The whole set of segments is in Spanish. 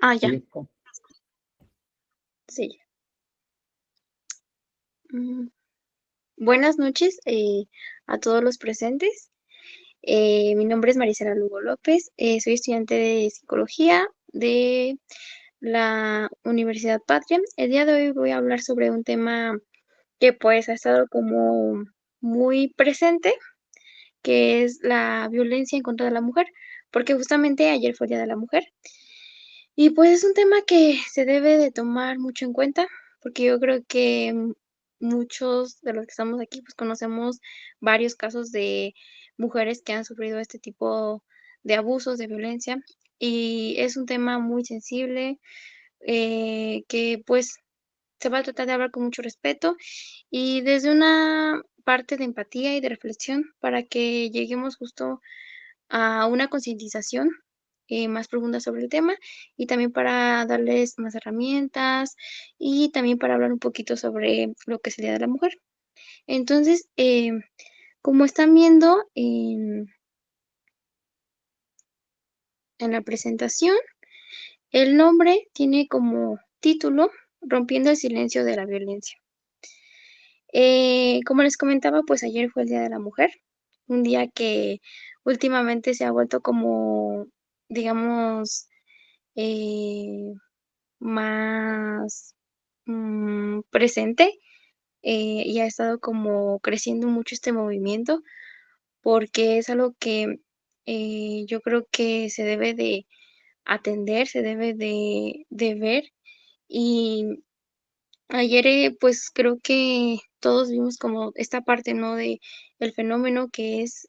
Ya, Listo. sí. Mm, Buenas noches a todos los presentes. Mi nombre es Marisela Lugo López. Soy estudiante de psicología de la Universidad Patria. El día de hoy voy a hablar sobre un tema que pues ha estado como muy presente, que es la violencia en contra de la mujer, porque justamente ayer fue el Día de la Mujer. Y pues es un tema que se debe de tomar mucho en cuenta, porque yo creo que muchos de los que estamos aquí, pues conocemos varios casos de mujeres que han sufrido este tipo de abusos, de violencia, y es un tema muy sensible, que pues se va a tratar de hablar con mucho respeto y desde una parte de empatía y de reflexión para que lleguemos justo a una concientización más profunda sobre el tema y también para darles más herramientas y también para hablar un poquito sobre lo que es el Día de la Mujer. Entonces, como están viendo en la presentación, el nombre tiene como título Rompiendo el silencio de la violencia. Como les comentaba, pues ayer fue el Día de la Mujer, un día que últimamente se ha vuelto como, digamos, eh, más presente, y ha estado como creciendo mucho este movimiento porque es algo que yo creo que se debe de atender, se debe de ver y ayer pues creo que todos vimos como esta parte, ¿no? De el fenómeno que es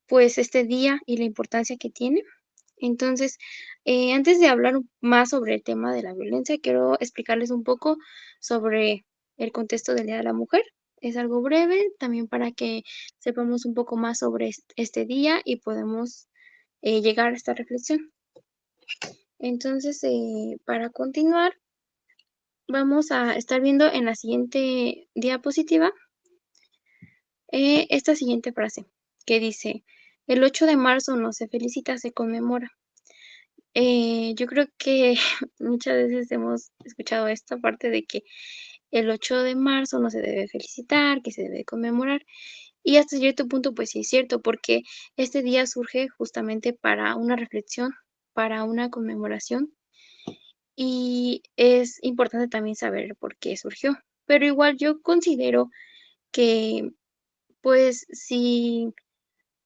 pues este día y la importancia que tiene. Entonces, antes de hablar más sobre el tema de la violencia, quiero explicarles un poco sobre el contexto del Día de la Mujer. Es algo breve, también para que sepamos un poco más sobre este día y podemos llegar a esta reflexión. Entonces, para continuar, vamos a estar viendo en la siguiente diapositiva esta siguiente frase que dice, el 8 de marzo no se felicita, se conmemora. Yo creo que muchas veces hemos escuchado esta parte de que el 8 de marzo no se debe felicitar, que se debe conmemorar. Y hasta cierto punto, pues sí es cierto, porque este día surge justamente para una reflexión, para una conmemoración. Y es importante también saber por qué surgió. Pero igual yo considero que, pues, si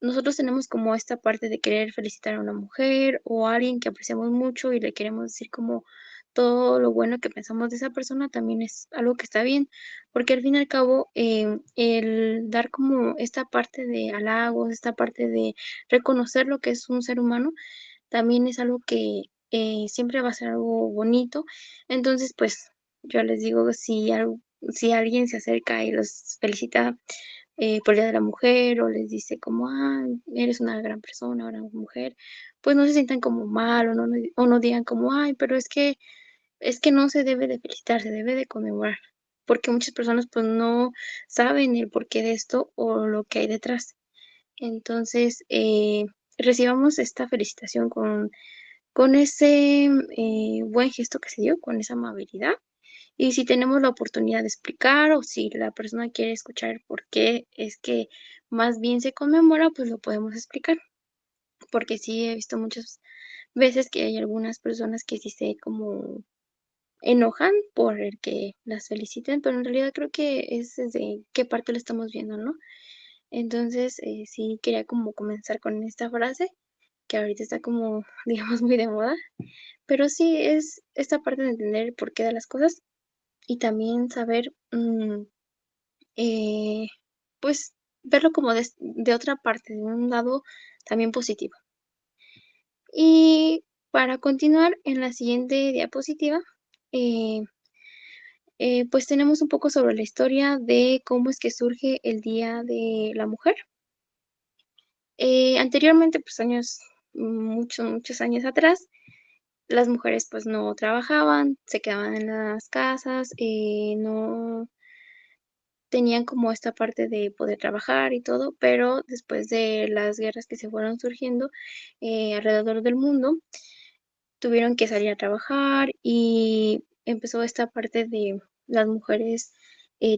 nosotros tenemos como esta parte de querer felicitar a una mujer o a alguien que apreciamos mucho y le queremos decir como todo lo bueno que pensamos de esa persona, también es algo que está bien, porque al fin y al cabo el dar como esta parte de halagos, esta parte de reconocer lo que es un ser humano, también es algo que siempre va a ser algo bonito. Entonces, pues yo les digo, si alguien se acerca y los felicita por el Día de la Mujer o les dice como, eres una gran persona, una mujer, pues no se sientan como mal o no digan como, ay, pero es que no se debe de felicitar, se debe de conmemorar, porque muchas personas pues no saben el porqué de esto o lo que hay detrás. Entonces, recibamos esta felicitación con ese buen gesto que se dio, con esa amabilidad y si tenemos la oportunidad de explicar o si la persona quiere escuchar por qué es que más bien se conmemora, pues lo podemos explicar. Porque sí he visto muchas veces que hay algunas personas que sí se como enojan por el que las feliciten, pero en realidad creo que es desde qué parte lo estamos viendo, ¿no? Entonces, sí quería como comenzar con esta frase, que ahorita está como, digamos, muy de moda, pero sí es esta parte de entender el porqué de las cosas y también saber eh, pues, verlo como de otra parte, de un lado también positivo. Y para continuar en la siguiente diapositiva, eh, pues tenemos un poco sobre la historia de cómo es que surge el Día de la Mujer. Anteriormente, pues años, muchos años atrás, las mujeres pues no trabajaban, se quedaban en las casas, no tenían como esta parte de poder trabajar y todo, pero después de las guerras que se fueron surgiendo alrededor del mundo, tuvieron que salir a trabajar y empezó esta parte de las mujeres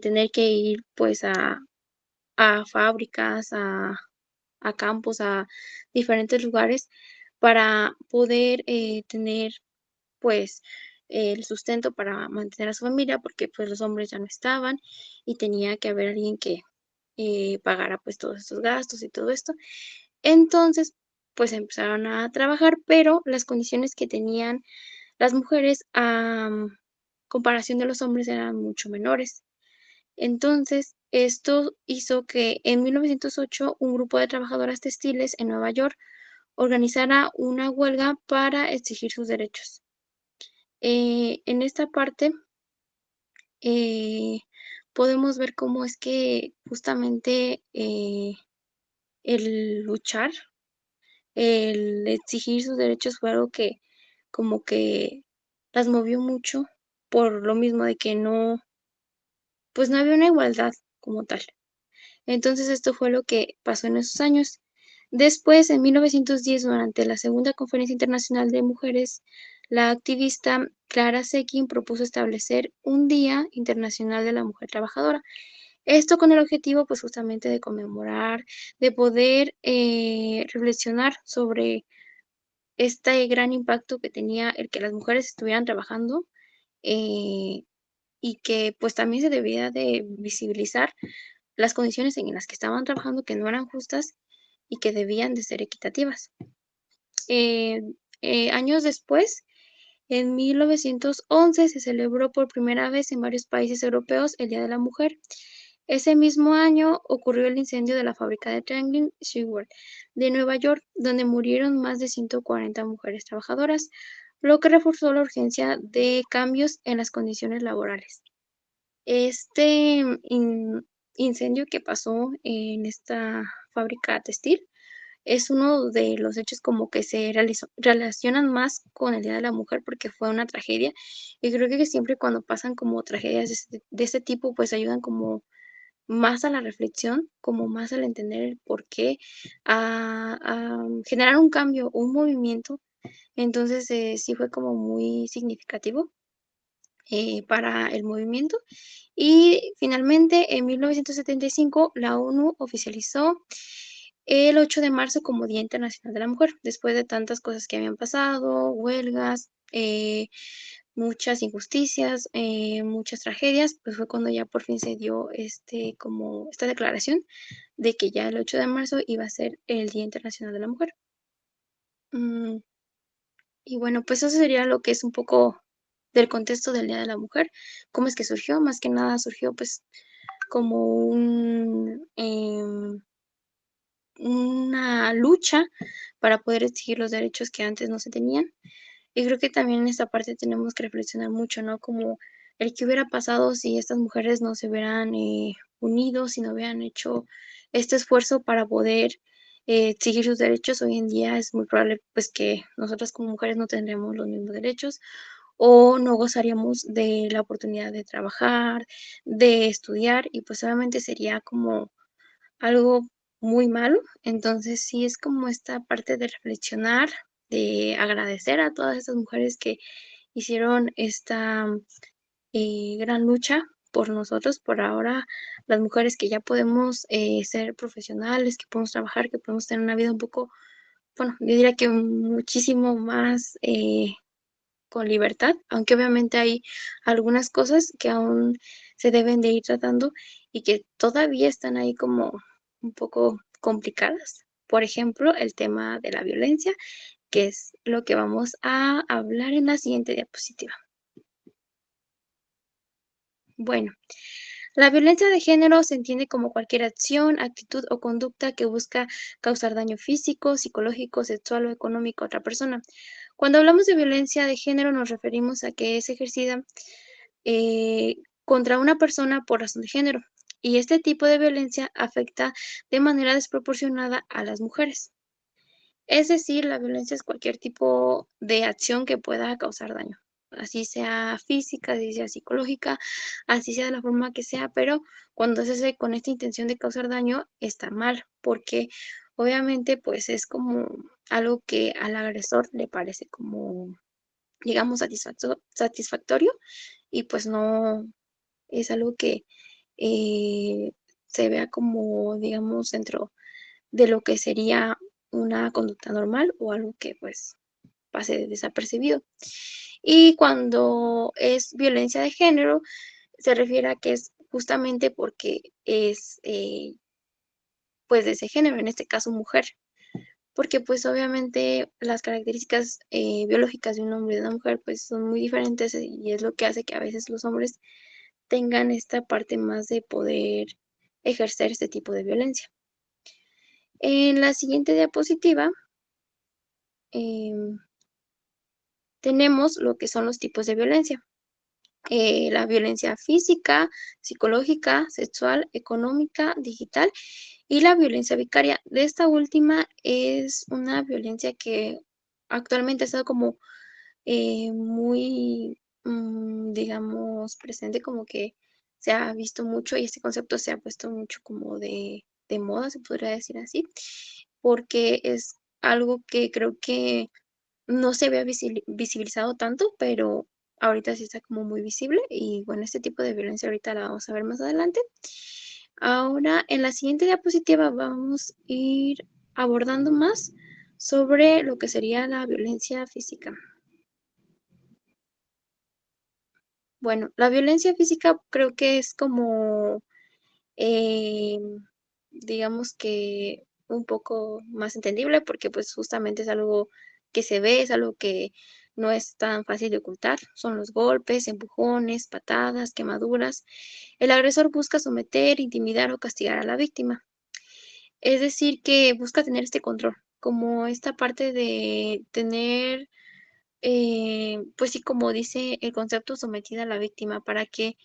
tener que ir pues a fábricas, a campos, a diferentes lugares para poder tener pues el sustento para mantener a su familia porque pues los hombres ya no estaban y tenía que haber alguien que pagara pues todos estos gastos y todo esto. Entonces, pues empezaron a trabajar, pero las condiciones que tenían las mujeres a comparación de los hombres eran mucho menores. Entonces, esto hizo que en 1908 un grupo de trabajadoras textiles en Nueva York organizara una huelga para exigir sus derechos. En esta parte eh, podemos ver cómo es que justamente el luchar, el exigir sus derechos fue algo que como que las movió mucho por lo mismo de que no, pues no había una igualdad como tal. Entonces esto fue lo que pasó en esos años. Después, en 1910, durante la Segunda Conferencia Internacional de Mujeres, la activista Clara Zetkin propuso establecer un Día Internacional de la Mujer Trabajadora. Esto con el objetivo, pues justamente de conmemorar, de poder reflexionar sobre este gran impacto que tenía el que las mujeres estuvieran trabajando eh, y que pues también se debía de visibilizar las condiciones en las que estaban trabajando que no eran justas y que debían de ser equitativas. Eh, Años después, en 1911, se celebró por primera vez en varios países europeos el Día de la Mujer. Ese mismo año ocurrió el incendio de la fábrica de Franklin Seward de Nueva York, donde murieron más de 140 mujeres trabajadoras, lo que reforzó la urgencia de cambios en las condiciones laborales. Este incendio que pasó en esta fábrica textil es uno de los hechos como que se relacionan más con el Día de la Mujer porque fue una tragedia. Y creo que siempre cuando pasan como tragedias de este tipo, pues ayudan como más a la reflexión, como más al entender el por qué, a generar un cambio, un movimiento. Entonces, sí fue como muy significativo para el movimiento. Y finalmente, en 1975, la ONU oficializó el 8 de marzo como Día Internacional de la Mujer, después de tantas cosas que habían pasado, huelgas, muchas injusticias, muchas tragedias, pues fue cuando ya por fin se dio como esta declaración de que ya el 8 de marzo iba a ser el Día Internacional de la Mujer. Mm, y bueno, pues eso sería lo que es un poco del contexto del Día de la Mujer, cómo es que surgió, más que nada surgió pues como una lucha para poder exigir los derechos que antes no se tenían. Y creo que también en esta parte tenemos que reflexionar mucho, ¿no? Como el que hubiera pasado si estas mujeres no se hubieran unido, si no hubieran hecho este esfuerzo para poder exigir sus derechos. Hoy en día es muy probable pues que nosotras como mujeres no tendremos los mismos derechos o no gozaríamos de la oportunidad de trabajar, de estudiar y pues obviamente sería como algo muy malo. Entonces, sí es como esta parte de reflexionar, de agradecer a todas estas mujeres que hicieron esta gran lucha por nosotros, por ahora las mujeres que ya podemos ser profesionales, que podemos trabajar, que podemos tener una vida un poco, bueno, yo diría que muchísimo más con libertad, aunque obviamente hay algunas cosas que aún se deben de ir tratando y que todavía están ahí como un poco complicadas. Por ejemplo, el tema de la violencia, que es lo que vamos a hablar en la siguiente diapositiva. Bueno, la violencia de género se entiende como cualquier acción, actitud o conducta que busca causar daño físico, psicológico, sexual o económico a otra persona. Cuando hablamos de violencia de género nos referimos a que es ejercida contra una persona por razón de género, y este tipo de violencia afecta de manera desproporcionada a las mujeres. Es decir, la violencia es cualquier tipo de acción que pueda causar daño, así sea física, así sea psicológica, así sea de la forma que sea, pero cuando se hace con esta intención de causar daño, está mal, porque obviamente pues es como algo que al agresor le parece como digamos, satisfactorio y pues no es algo que eh, se vea como, digamos, dentro de lo que sería una conducta normal o algo que pues pase desapercibido. Y cuando es violencia de género, se refiere a que es justamente porque es pues de ese género, en este caso mujer, porque pues obviamente las características biológicas de un hombre y de una mujer pues son muy diferentes y es lo que hace que a veces los hombres tengan esta parte más de poder ejercer este tipo de violencia. En la siguiente diapositiva em, tenemos lo que son los tipos de violencia. La violencia física, psicológica, sexual, económica, digital y la violencia vicaria. De esta última es una violencia que actualmente ha estado como muy, digamos, presente, como que se ha visto mucho y este concepto se ha puesto mucho como de moda, se podría decir así, porque es algo que creo que no se había visibilizado tanto, pero ahorita sí está como muy visible y bueno, este tipo de violencia ahorita la vamos a ver más adelante. Ahora, en la siguiente diapositiva vamos a ir abordando más sobre lo que sería la violencia física. Bueno, la violencia física creo que es como, eh, digamos que un poco más entendible porque pues justamente es algo que se ve, es algo que no es tan fácil de ocultar. Son los golpes, empujones, patadas, quemaduras. El agresor busca someter, intimidar o castigar a la víctima. Es decir, que busca tener este control, como esta parte de tener, pues sí, como dice el concepto, sometida a la víctima para que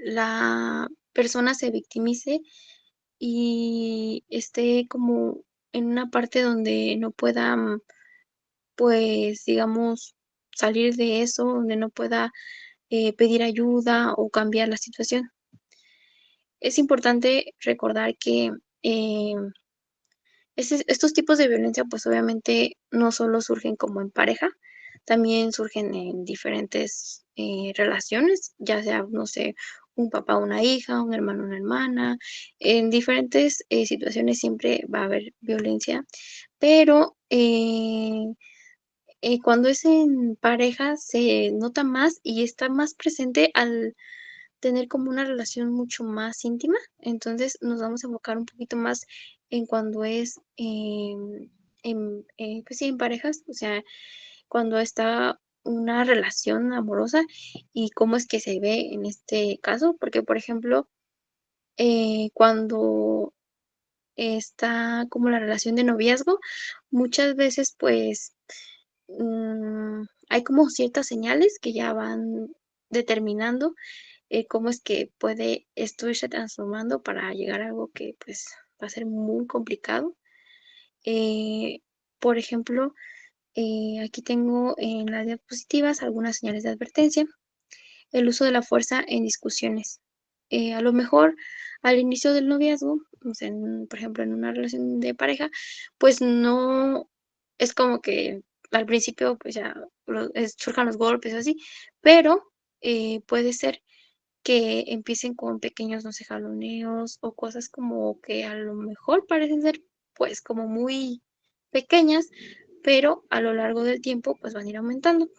la persona se victimice y esté como en una parte donde no pueda, pues, digamos, salir de eso, donde no pueda pedir ayuda o cambiar la situación. Es importante recordar que estos tipos de violencia, pues obviamente no solo surgen como en pareja, también surgen en diferentes relaciones, ya sea, no sé, un papá, una hija, un hermano, una hermana, en diferentes situaciones siempre va a haber violencia, pero cuando es en pareja se nota más y está más presente al tener como una relación mucho más íntima. Entonces, nos vamos a enfocar un poquito más en cuando es pues sí, en parejas, o sea, cuando está una relación amorosa y cómo es que se ve en este caso, porque, por ejemplo, cuando está como la relación de noviazgo, muchas veces, pues, hay como ciertas señales que ya van determinando cómo es que puede esto irse transformando para llegar a algo que pues va a ser muy complicado. Eh, por ejemplo, aquí tengo en las diapositivas algunas señales de advertencia. El uso de la fuerza en discusiones. A lo mejor al inicio del noviazgo, o sea, por ejemplo, en una relación de pareja, pues no es como que al principio pues ya surjan los golpes o así, pero puede ser que empiecen con pequeños, no sé, jaloneos o cosas como que a lo mejor parecen ser pues como muy pequeñas, pero a lo largo del tiempo pues van a ir aumentando.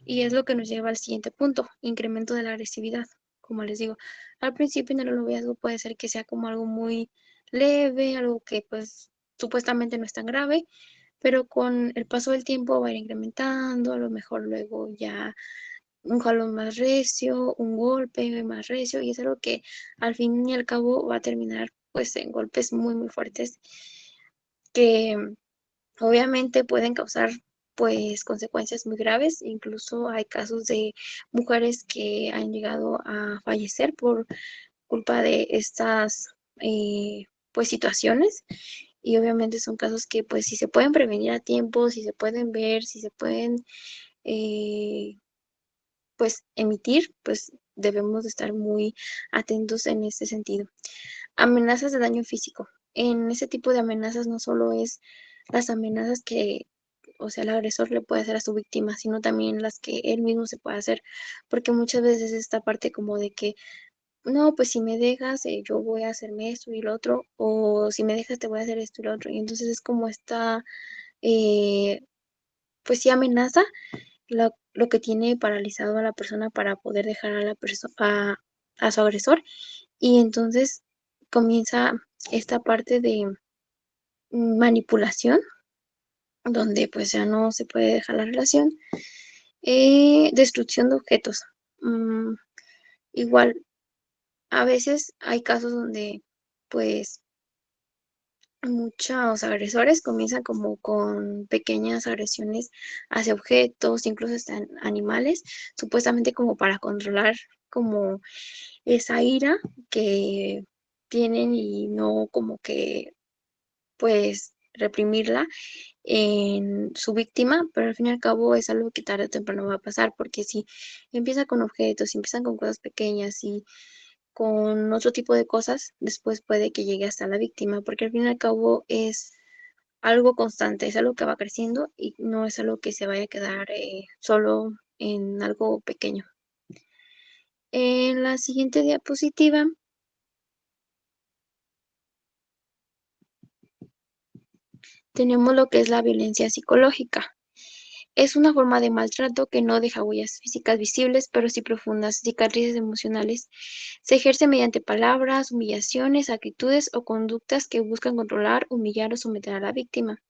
Y es lo que nos lleva al siguiente punto, incremento de la agresividad. Como les digo, al principio en el noviazgo puede ser que sea como algo muy leve, algo que pues supuestamente no es tan grave, pero con el paso del tiempo va a ir incrementando, a lo mejor luego ya un jalón más recio, un golpe más recio, y es algo que al fin y al cabo va a terminar pues en golpes muy, muy fuertes que obviamente pueden causar pues consecuencias muy graves. Incluso hay casos de mujeres que han llegado a fallecer por culpa de estas pues situaciones y obviamente son casos que pues si se pueden prevenir a tiempo, si se pueden ver, si se pueden eh, pues emitir, pues debemos de estar muy atentos en este sentido. Amenazas de daño físico. En ese tipo de amenazas no solo es las amenazas que o sea, el agresor le puede hacer a su víctima, sino también las que él mismo se puede hacer, porque muchas veces esta parte como de que, no, pues si me dejas, yo voy a hacerme esto y lo otro, o si me dejas te voy a hacer esto y lo otro, y entonces es como esta, eh, pues sí amenaza lo que tiene paralizado a la persona para poder dejar a la persona, a su agresor, y entonces comienza esta parte de manipulación, donde pues ya no se puede dejar la relación. Destrucción de objetos. Mm, igual, a veces hay casos donde pues muchos agresores comienzan como con pequeñas agresiones hacia objetos, incluso hasta animales, supuestamente como para controlar como esa ira que tienen y no como que pues reprimirla en su víctima, pero al fin y al cabo es algo que tarde o temprano va a pasar, porque si empieza con objetos, si empiezan con cosas pequeñas y con otro tipo de cosas, después puede que llegue hasta la víctima, porque al fin y al cabo es algo constante, es algo que va creciendo y no es algo que se vaya a quedar solo en algo pequeño. En la siguiente diapositiva tenemos lo que es la violencia psicológica. Es una forma de maltrato que no deja huellas físicas visibles, pero sí profundas cicatrices emocionales. Se ejerce mediante palabras, humillaciones, actitudes o conductas que buscan controlar, humillar o someter a la víctima.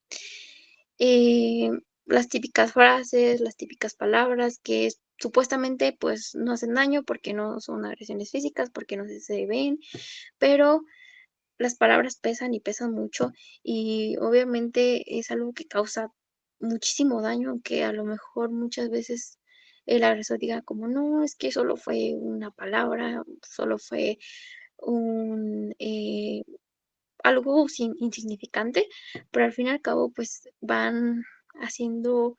Eh, las típicas frases, las típicas palabras que supuestamente pues no hacen daño porque no son agresiones físicas, porque no se ven, pero las palabras pesan y pesan mucho y obviamente es algo que causa muchísimo daño, aunque a lo mejor muchas veces el agresor diga como no, es que solo fue una palabra, solo fue un algo insignificante, pero al fin y al cabo pues van haciendo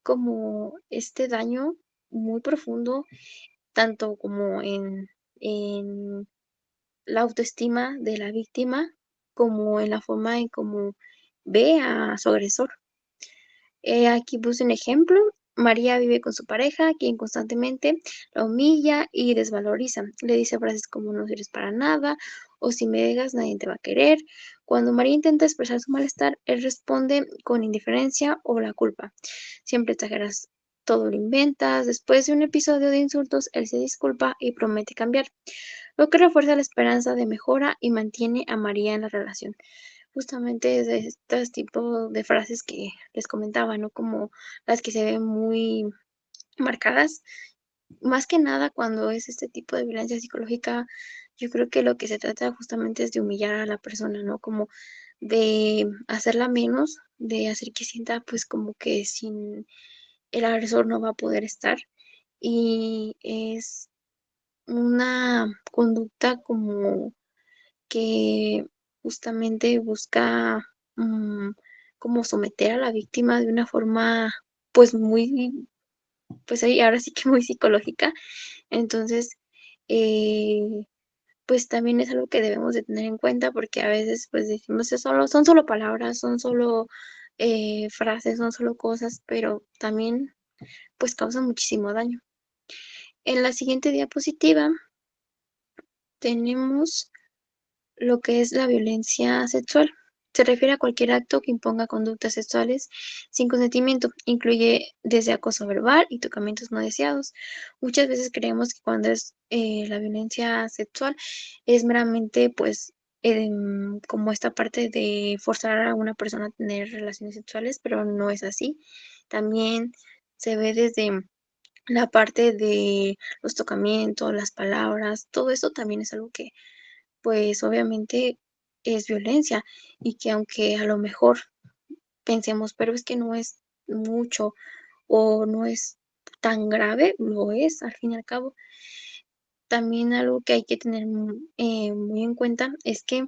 como este daño muy profundo, tanto como en la autoestima de la víctima, como en la forma en cómo ve a su agresor. Aquí puse un ejemplo. María vive con su pareja, quien constantemente la humilla y desvaloriza. Le dice frases como no sirves para nada o si me dejas nadie te va a querer. Cuando María intenta expresar su malestar, él responde con indiferencia o la culpa. Siempre exageras, todo lo inventas. Después de un episodio de insultos, él se disculpa y promete cambiar, lo que refuerza la esperanza de mejora y mantiene a María en la relación. Justamente es de estos tipos de frases que les comentaba, ¿no? Como las que se ven muy marcadas. Más que nada cuando es este tipo de violencia psicológica, yo creo que lo que se trata justamente es de humillar a la persona, ¿no? Como de hacerla menos, de hacer que sienta pues como que sin el agresor no va a poder estar. Y es una conducta como que justamente busca mm, como someter a la víctima de una forma pues muy, pues ahí ahora sí que muy psicológica. Entonces, eh, pues también es algo que debemos de tener en cuenta porque a veces pues decimos son solo palabras, son solo frases, son solo cosas, pero también pues causan muchísimo daño. En la siguiente diapositiva tenemos lo que es la violencia sexual. Se refiere a cualquier acto que imponga conductas sexuales sin consentimiento. Incluye desde acoso verbal y tocamientos no deseados. Muchas veces creemos que cuando es la violencia sexual es meramente pues como esta parte de forzar a una persona a tener relaciones sexuales, pero no es así. También se ve desde la parte de los tocamientos, las palabras, todo eso también es algo que pues obviamente es violencia y que aunque a lo mejor pensemos, pero es que no es mucho o no es tan grave, lo es al fin y al cabo. También algo que hay que tener muy en cuenta es que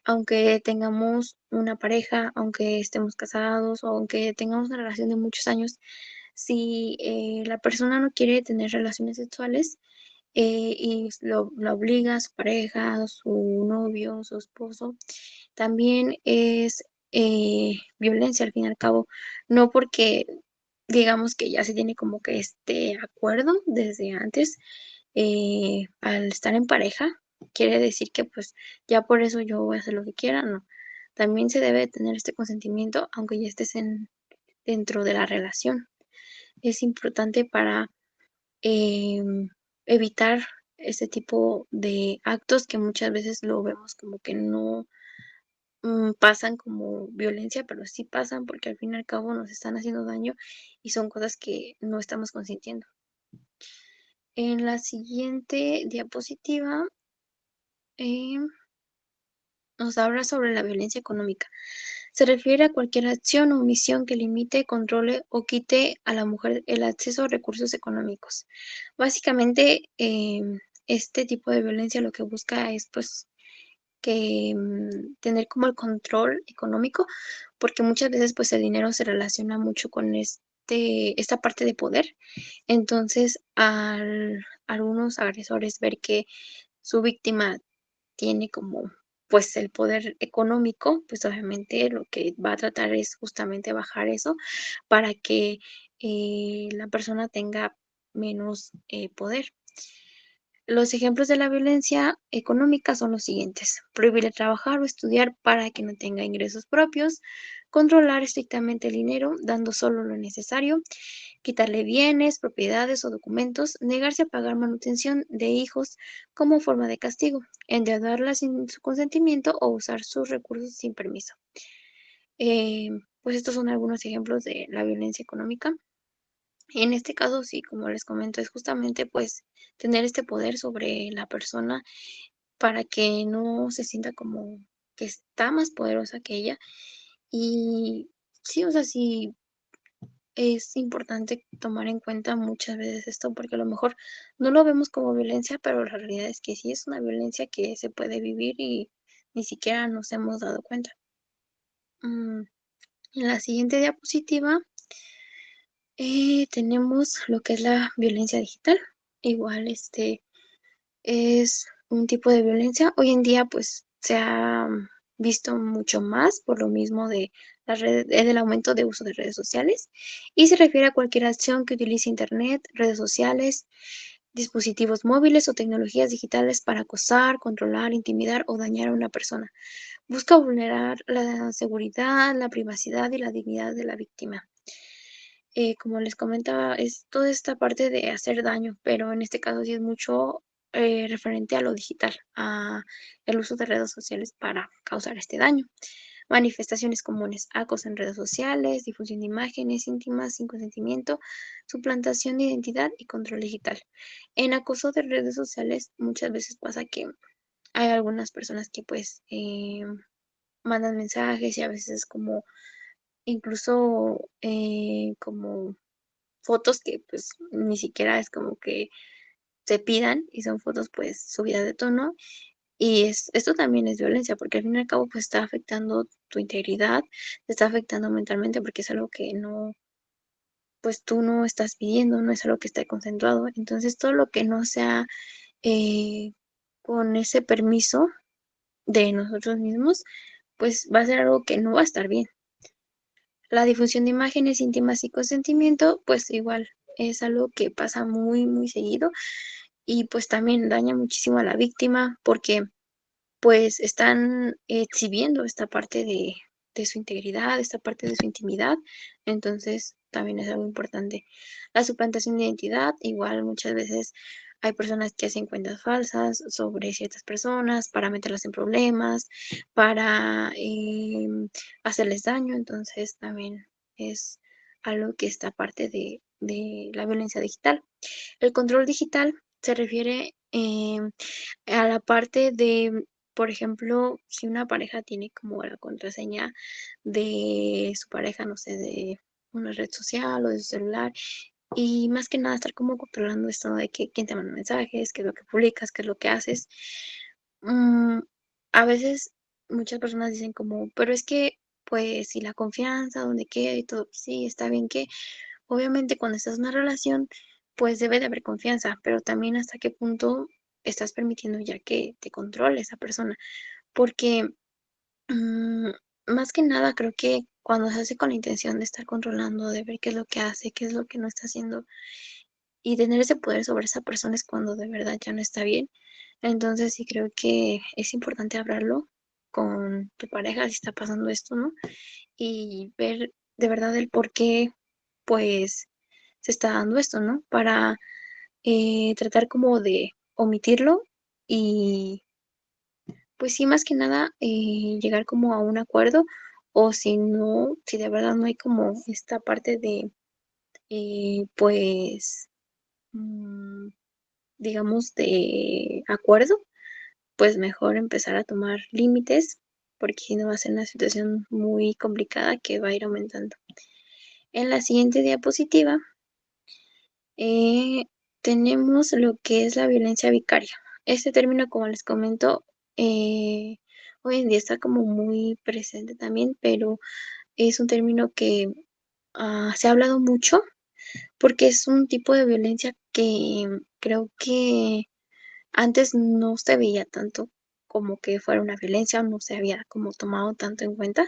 aunque tengamos una pareja, aunque estemos casados o aunque tengamos una relación de muchos años, si la persona no quiere tener relaciones sexuales, y lo obliga a su pareja, a su novio, su esposo, también es violencia al fin y al cabo, no porque digamos que ya se tiene como que este acuerdo desde antes, al estar en pareja, quiere decir que pues ya por eso yo voy a hacer lo que quiera, no. También se debe tener este consentimiento, aunque ya estés dentro de la relación. Es importante para evitar este tipo de actos que muchas veces lo vemos como que no pasan como violencia, pero sí pasan porque al fin y al cabo nos están haciendo daño y son cosas que no estamos consintiendo. En la siguiente diapositiva eh, nos habla sobre la violencia económica. Se refiere a cualquier acción o omisión que limite, controle o quite a la mujer el acceso a recursos económicos. Básicamente, este tipo de violencia lo que busca es pues que tener como el control económico, porque muchas veces pues el dinero se relaciona mucho con esta parte de poder. Entonces, al algunos agresores ver que su víctima tiene como pues el poder económico, pues obviamente lo que va a tratar es justamente bajar eso para que la persona tenga menos poder. Los ejemplos de la violencia económica son los siguientes: prohibirle trabajar o estudiar para que no tenga ingresos propios, controlar estrictamente el dinero, dando solo lo necesario, quitarle bienes, propiedades o documentos, negarse a pagar manutención de hijos como forma de castigo, endeudarla sin su consentimiento o usar sus recursos sin permiso. Eh, pues estos son algunos ejemplos de la violencia económica. En este caso, sí, como les comento, es justamente pues tener este poder sobre la persona para que no se sienta como que está más poderosa que ella. Y sí, o sea, sí es importante tomar en cuenta muchas veces esto, porque a lo mejor no lo vemos como violencia, pero la realidad es que sí es una violencia que se puede vivir y ni siquiera nos hemos dado cuenta. Mm, En la siguiente diapositiva tenemos lo que es la violencia digital. Igual, es un tipo de violencia. Hoy en día, pues, se ha visto mucho más por lo mismo de del aumento de uso de redes sociales, y se refiere a cualquier acción que utilice Internet, redes sociales, dispositivos móviles o tecnologías digitales para acosar, controlar, intimidar o dañar a una persona. Busca vulnerar la seguridad, la privacidad y la dignidad de la víctima. Como les comentaba, es toda esta parte de hacer daño, pero en este caso sí es mucho referente a lo digital, a el uso de redes sociales para causar este daño. Manifestaciones comunes: acoso en redes sociales, difusión de imágenes íntimas sin consentimiento, suplantación de identidad y control digital. En acoso de redes sociales muchas veces pasa que hay algunas personas que pues mandan mensajes y a veces como incluso como fotos que pues ni siquiera es como que se pidan y son fotos pues subidas de tono, y esto también es violencia porque al fin y al cabo pues está afectando tu integridad, te está afectando mentalmente porque es algo que no, pues tú no estás pidiendo, no es algo que esté consensuado. Entonces todo lo que no sea eh, con ese permiso de nosotros mismos, pues va a ser algo que no va a estar bien. La difusión de imágenes íntimas y consentimiento, pues igual es algo que pasa muy, muy seguido y pues también daña muchísimo a la víctima porque pues están exhibiendo esta parte de su integridad, esta parte de su intimidad, entonces también es algo importante. La suplantación de identidad, igual muchas veces hay personas que hacen cuentas falsas sobre ciertas personas para meterlas en problemas, para hacerles daño, entonces también es algo que está parte de la violencia digital. El control digital se refiere a la parte de, por ejemplo, si una pareja tiene como la contraseña de su pareja, no sé, de una red social o de su celular, y más que nada estar como controlando esto, ¿no? De que quién te manda mensajes, qué es lo que publicas, qué es lo que haces. Mm, a veces muchas personas dicen como, pero es que, pues, si la confianza, donde queda y todo, sí, está bien que, obviamente, cuando estás en una relación, pues debe de haber confianza, pero también hasta qué punto estás permitiendo ya que te controle esa persona. Porque más que nada creo que cuando se hace con la intención de estar controlando, de ver qué es lo que hace, qué es lo que no está haciendo y tener ese poder sobre esa persona es cuando de verdad ya no está bien. Entonces sí creo que es importante hablarlo con tu pareja si está pasando esto, ¿no? Y ver de verdad el por qué pues se está dando esto, ¿no? Para tratar como de omitirlo y pues sí, más que nada llegar como a un acuerdo o si no, si de verdad no hay como esta parte de pues mm, digamos de acuerdo, pues mejor empezar a tomar límites porque si no va a ser una situación muy complicada que va a ir aumentando. En la siguiente diapositiva Eh, tenemos lo que es la violencia vicaria. Este término, como les comento, eh, hoy en día está como muy presente también, pero es un término que se ha hablado mucho porque es un tipo de violencia que creo que antes no se veía tanto como que fuera una violencia, no se había como tomado tanto en cuenta,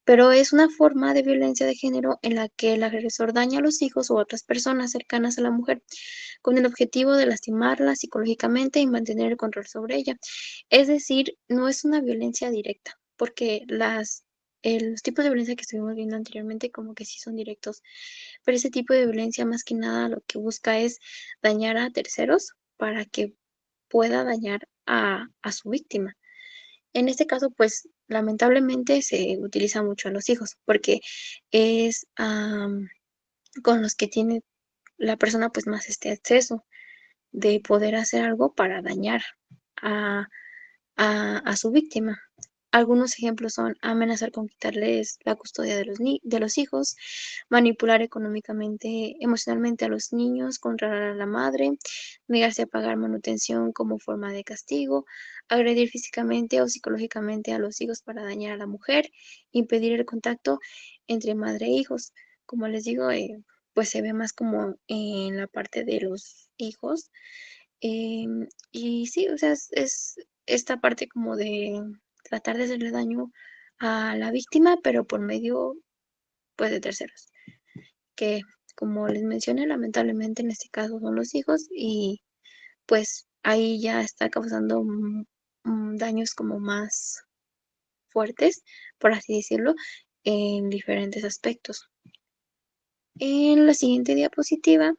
pero es una forma de violencia de género en la que el agresor daña a los hijos u otras personas cercanas a la mujer con el objetivo de lastimarla psicológicamente y mantener el control sobre ella. Es decir, no es una violencia directa, porque los tipos de violencia que estuvimos viendo anteriormente como que sí son directos, pero ese tipo de violencia más que nada lo que busca es dañar a terceros para que pueda dañar a su víctima. En este caso, pues lamentablemente se utiliza mucho a los hijos porque es con los que tiene la persona pues más este acceso de poder hacer algo para dañar a, a su víctima. Algunos ejemplos son amenazar con quitarles la custodia de los hijos, manipular económicamente, emocionalmente a los niños, controlar a la madre, negarse a pagar manutención como forma de castigo, agredir físicamente o psicológicamente a los hijos para dañar a la mujer, impedir el contacto entre madre e hijos. Como les digo, pues se ve más como en la parte de los hijos. Y sí, o sea, es esta parte como de tratar de hacerle daño a la víctima, pero por medio, pues, de terceros, que como les mencioné, lamentablemente en este caso son los hijos y pues ahí ya está causando daños como más fuertes, por así decirlo, en diferentes aspectos. En la siguiente diapositiva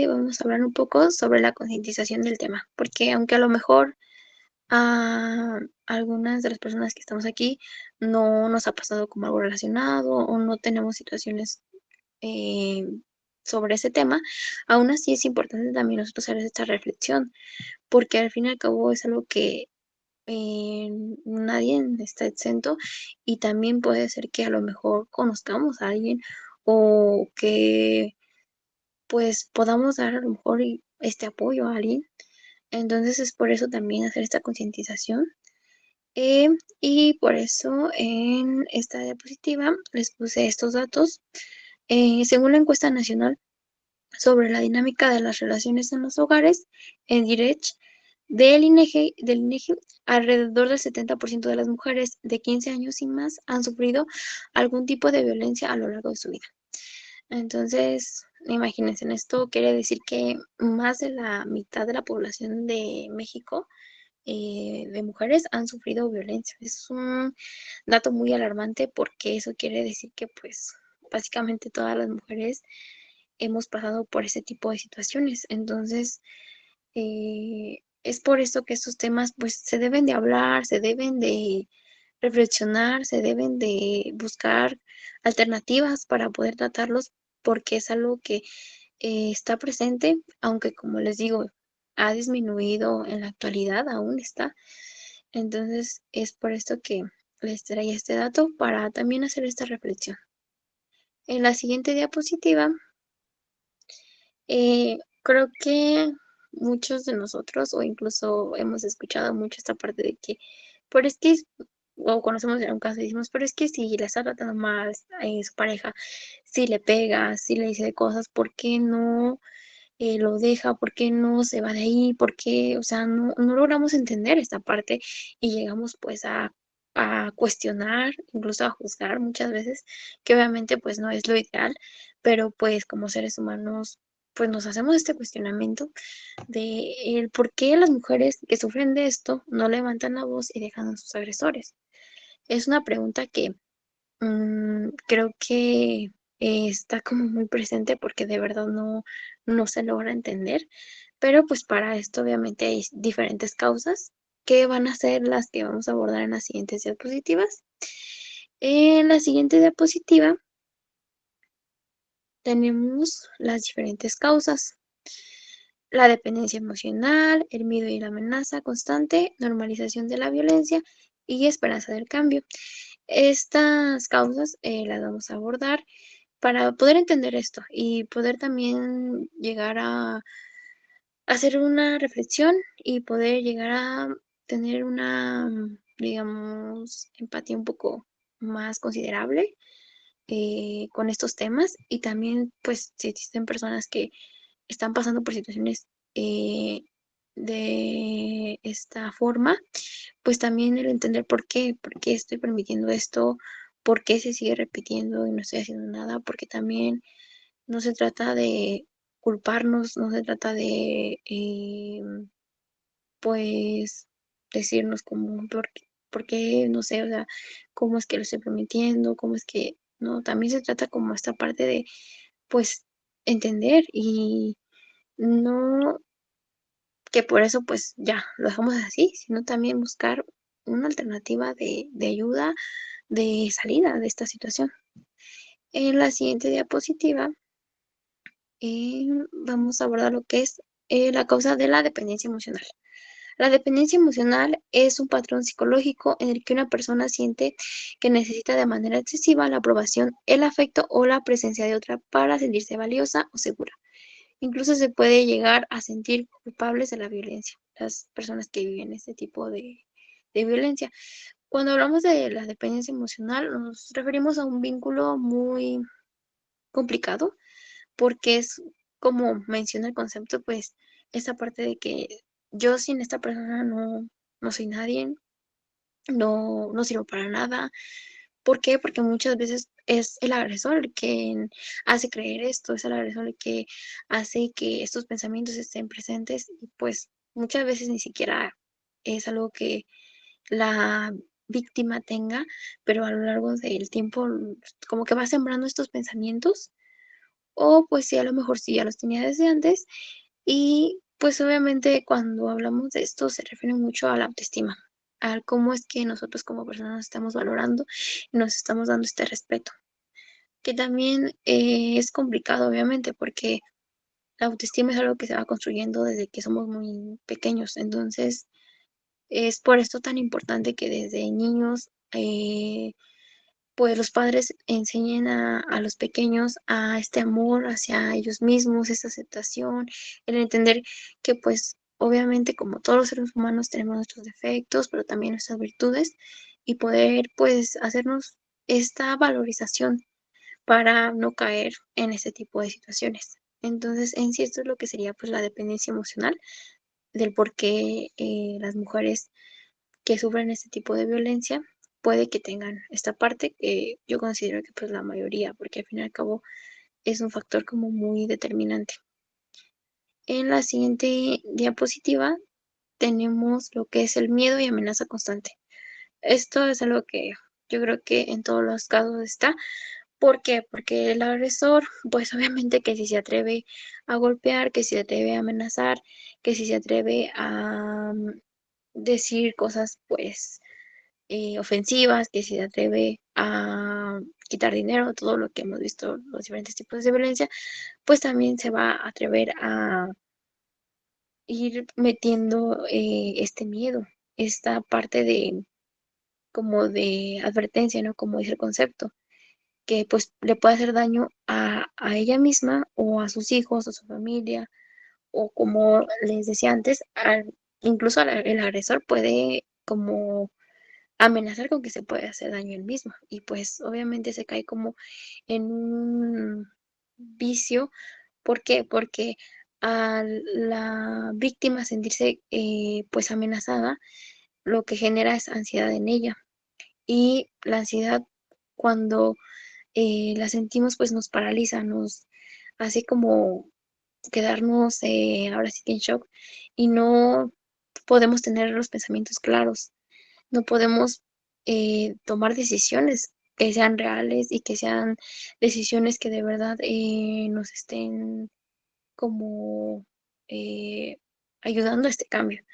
vamos a hablar un poco sobre la concientización del tema, porque aunque a lo mejor a algunas de las personas que estamos aquí no nos ha pasado como algo relacionado o no tenemos situaciones eh, sobre ese tema, aún así es importante también nosotros hacer esta reflexión, porque al fin y al cabo es algo que eh, nadie está exento y también puede ser que a lo mejor conozcamos a alguien o que pues podamos dar a lo mejor este apoyo a alguien. Entonces es por eso también hacer esta concientización. Eh, y por eso en esta diapositiva les puse estos datos. Según la encuesta nacional sobre la dinámica de las relaciones en los hogares, en Direct, del INEGI, alrededor del 70% de las mujeres de 15 años y más han sufrido algún tipo de violencia a lo largo de su vida. Entonces, imagínense, esto quiere decir que más de la mitad de la población de México de mujeres han sufrido violencia. Es un dato muy alarmante porque eso quiere decir que pues básicamente todas las mujeres hemos pasado por ese tipo de situaciones. Entonces, es por eso que estos temas pues se deben de hablar, se deben de reflexionar, se deben de buscar alternativas para poder tratarlos porque es algo que está presente, aunque como les digo, ha disminuido en la actualidad, aún está. Entonces es por esto que les traía este dato para también hacer esta reflexión. En la siguiente diapositiva, creo que muchos de nosotros o incluso hemos escuchado mucho esta parte de que, pero es que, o conocemos en un caso y decimos, pero es que si la está tratando mal su pareja, si le pega, si le dice cosas, ¿por qué no? lo deja, por qué no se va de ahí, por qué, o sea, no logramos entender esta parte y llegamos pues a cuestionar, incluso a juzgar muchas veces, que obviamente pues no es lo ideal, pero pues como seres humanos pues nos hacemos este cuestionamiento de el por qué las mujeres que sufren de esto no levantan la voz y dejan a sus agresores. Es una pregunta que creo que está como muy presente porque de verdad no se logra entender, pero pues para esto obviamente hay diferentes causas que van a ser las que vamos a abordar en las siguientes diapositivas. En la siguiente diapositiva tenemos las diferentes causas. La dependencia emocional, el miedo y la amenaza constante, normalización de la violencia y esperanza del cambio. Estas causas las vamos a abordar para poder entender esto y poder también llegar a hacer una reflexión y poder llegar a tener una, digamos, empatía un poco más considerable con estos temas y también pues si existen personas que están pasando por situaciones eh, de esta forma, pues también el entender por qué estoy permitiendo esto, por qué se sigue repitiendo y no estoy haciendo nada, porque también no se trata de culparnos, no se trata de, pues, decirnos como, por qué, no sé, o sea, cómo es que lo estoy permitiendo, cómo es que, no, también se trata como esta parte de, pues, entender y no que por eso, pues, ya, lo dejamos así, sino también buscar una alternativa de ayuda, de salida de esta situación. En la siguiente diapositiva vamos a abordar lo que es la causa de la dependencia emocional. La dependencia emocional es un patrón psicológico en el que una persona siente que necesita de manera excesiva la aprobación, el afecto o la presencia de otra para sentirse valiosa o segura. Incluso se puede llegar a sentir culpables de la violencia, las personas que viven este tipo de violencia. Cuando hablamos de la dependencia emocional, nos referimos a un vínculo muy complicado porque es como menciona el concepto, pues esa parte de que yo sin esta persona no soy nadie, no sirvo para nada. ¿Por qué? Porque muchas veces es el agresor el que hace creer esto, es el agresor el que hace que estos pensamientos estén presentes y pues muchas veces ni siquiera es algo que la víctima tenga, pero a lo largo del tiempo como que va sembrando estos pensamientos o pues sí, a lo mejor sí ya los tenía desde antes. Y pues obviamente cuando hablamos de esto se refiere mucho a la autoestima, al cómo es que nosotros como personas nos estamos valorando y nos estamos dando este respeto, que también es complicado obviamente porque la autoestima es algo que se va construyendo desde que somos muy pequeños. Entonces es por esto tan importante que desde niños pues los padres enseñen a los pequeños a este amor hacia ellos mismos, esta aceptación, el entender que pues obviamente como todos los seres humanos tenemos nuestros defectos, pero también nuestras virtudes y poder pues hacernos esta valorización para no caer en este tipo de situaciones. Entonces, en sí esto es lo que sería pues la dependencia emocional del por qué las mujeres que sufren este tipo de violencia puede que tengan esta parte que yo considero que pues la mayoría, porque al fin y al cabo es un factor como muy determinante. En la siguiente diapositiva tenemos lo que es el miedo y amenaza constante. Esto es algo que yo creo que en todos los casos está. ¿Por qué? Porque el agresor, pues obviamente que si se atreve a golpear, que si se atreve a amenazar, que si se atreve a decir cosas pues ofensivas, que si se atreve a quitar dinero, todo lo que hemos visto, los diferentes tipos de violencia, pues también se va a atrever a ir metiendo este miedo, esta parte de como de advertencia, ¿no? Como dice el concepto, que pues le puede hacer daño a ella misma o a sus hijos, a su familia, o como les decía antes, incluso el agresor puede como amenazar con que se puede hacer daño él mismo. Y pues obviamente se cae como en un vicio. ¿Por qué? Porque a la víctima sentirse pues amenazada, lo que genera es ansiedad en ella. Y la ansiedad, cuando la sentimos, pues nos paraliza, nos hace como quedarnos ahora sí que en shock y no podemos tener los pensamientos claros, no podemos tomar decisiones que sean reales y que sean decisiones que de verdad nos estén como eh, ayudando a este cambio.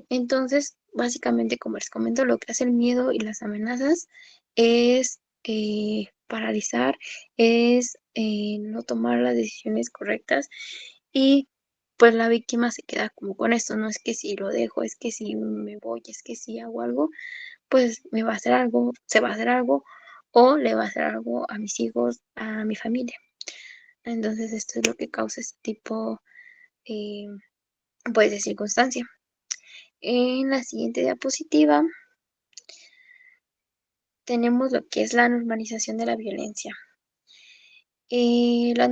Entonces, básicamente, como les comento, lo que hace el miedo y las amenazas es paralizar, es no tomar las decisiones correctas y pues la víctima se queda como con esto, no es que si lo dejo, es que si me voy, es que si hago algo, pues me va a hacer algo, se va a hacer algo o le va a hacer algo a mis hijos, a mi familia. Entonces, esto es lo que causa este tipo eh, pues de circunstancia. En la siguiente diapositiva tenemos lo que es la normalización de la violencia. La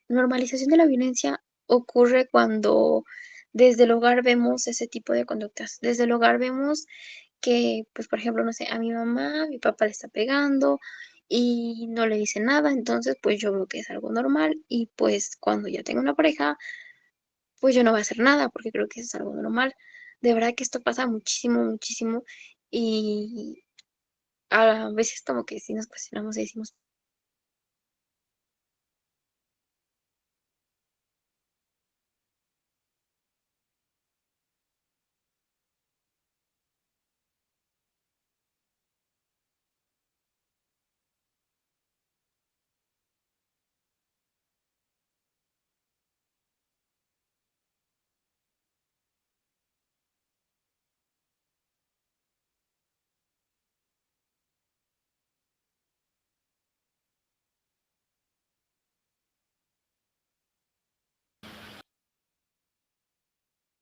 normalización de la violencia ocurre cuando desde el hogar vemos ese tipo de conductas. Desde el hogar vemos que, pues, por ejemplo, no sé, a mi mamá, mi papá le está pegando y no le dice nada, entonces, pues yo veo que es algo normal y pues cuando ya tengo una pareja, pues yo no voy a hacer nada porque creo que eso es algo normal. De verdad que esto pasa muchísimo, muchísimo y a veces como que sí nos cuestionamos y decimos,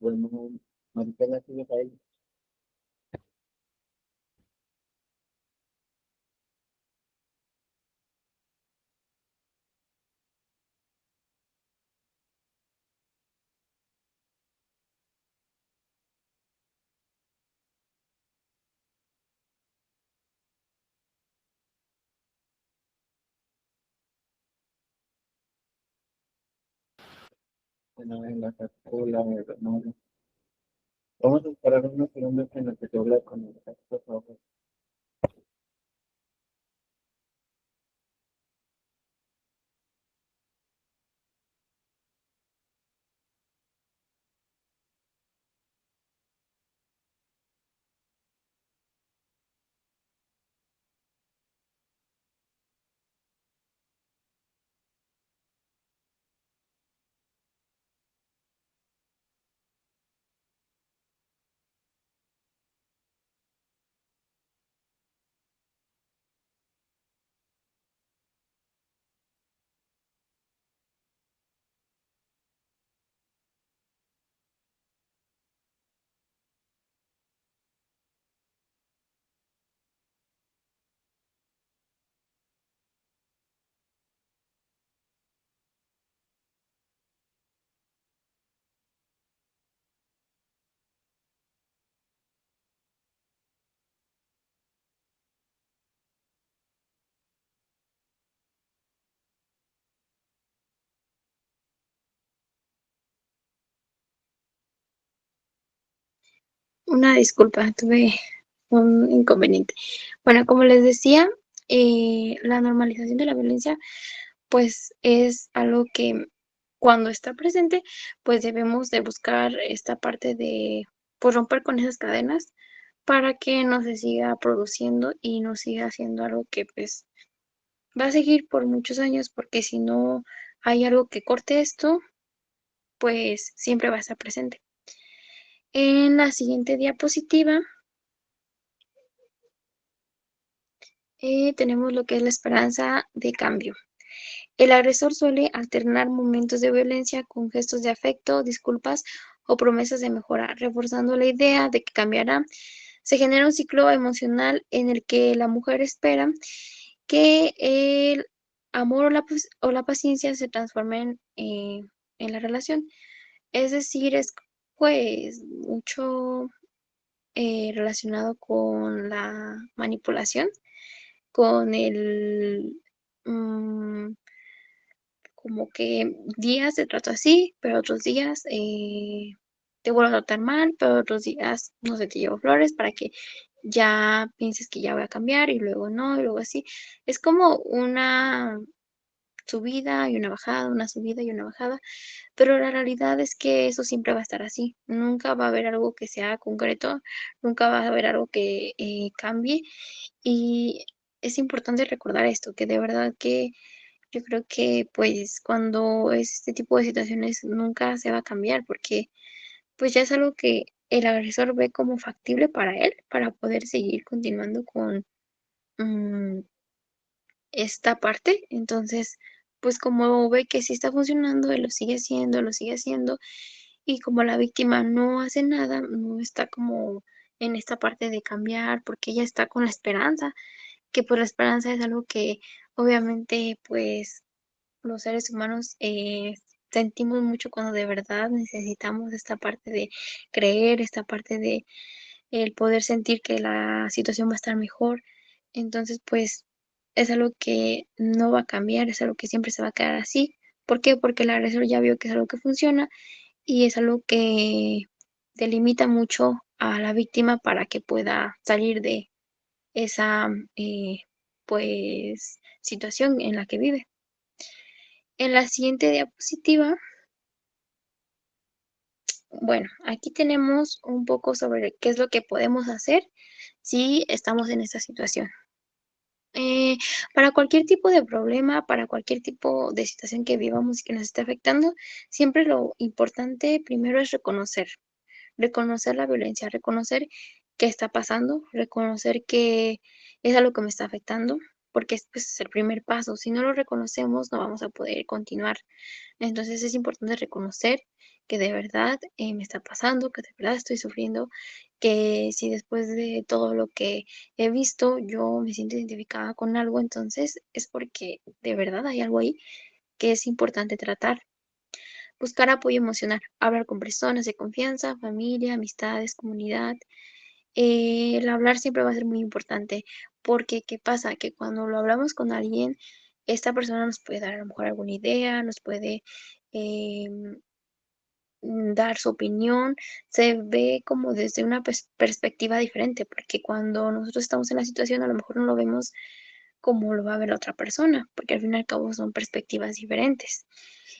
Bueno, Maricela, ¿sigues ahí? Bueno, en la capsula, no. Vamos a esperar unos segundos en los que te habla con el por favor. una disculpa, tuve un inconveniente. Bueno, como les decía, la normalización de la violencia, pues es algo que cuando está presente, pues debemos de buscar esta parte de, pues romper con esas cadenas para que no se siga produciendo y no siga haciendo algo que pues va a seguir por muchos años, porque si no hay algo que corte esto, pues siempre va a estar presente. En la siguiente diapositiva tenemos lo que es la esperanza de cambio. El agresor suele alternar momentos de violencia con gestos de afecto, disculpas o promesas de mejora, reforzando la idea de que cambiará. Se genera un ciclo emocional en el que la mujer espera que el amor o la paciencia se transformen en la relación. Es decir, es pues mucho relacionado con la manipulación, con el mm, como que días te trato así, pero otros días te vuelvo a tratar mal, pero otros días, no sé, te llevo flores para que ya pienses que ya voy a cambiar y luego no, y luego así. Es como una subida y una bajada, una subida y una bajada, pero la realidad es que eso siempre va a estar así. Nunca va a haber algo que sea concreto, nunca va a haber algo que cambie y es importante recordar esto, que de verdad que yo creo que pues cuando es este tipo de situaciones nunca se va a cambiar porque pues ya es algo que el agresor ve como factible para él, para poder seguir continuando con mm, esta parte. Entonces, pues como ve que sí está funcionando, él lo sigue haciendo, lo sigue haciendo. Y como la víctima no hace nada, no está como en esta parte de cambiar, porque ella está con la esperanza, que pues la esperanza es algo que obviamente pues los seres humanos sentimos mucho cuando de verdad necesitamos esta parte de creer, esta parte de el poder sentir que la situación va a estar mejor. Entonces, pues es algo que no va a cambiar, es algo que siempre se va a quedar así. ¿Por qué? Porque el agresor ya vio que es algo que funciona y es algo que delimita mucho a la víctima para que pueda salir de esa, pues, situación en la que vive. En la siguiente diapositiva, bueno, aquí tenemos un poco sobre qué es lo que podemos hacer si estamos en esta situación. Eh, para cualquier tipo de problema, para cualquier tipo de situación que vivamos y que nos esté afectando, siempre lo importante primero es reconocer la violencia, reconocer qué está pasando, reconocer que es algo que me está afectando, porque pues, es el primer paso. Si no lo reconocemos, no vamos a poder continuar. Entonces es importante reconocer que de verdad me está pasando, que de verdad estoy sufriendo, que si después de todo lo que he visto yo me siento identificada con algo, entonces es porque de verdad hay algo ahí que es importante tratar. Buscar apoyo emocional, hablar con personas de confianza, familia, amistades, comunidad. El hablar siempre va a ser muy importante porque ¿qué pasa? Que cuando lo hablamos con alguien, esta persona nos puede dar a lo mejor alguna idea, nos puede em, dar su opinión, se ve como desde una perspectiva diferente, porque cuando nosotros estamos en la situación a lo mejor no lo vemos como lo va a ver la otra persona, porque al fin y al cabo son perspectivas diferentes.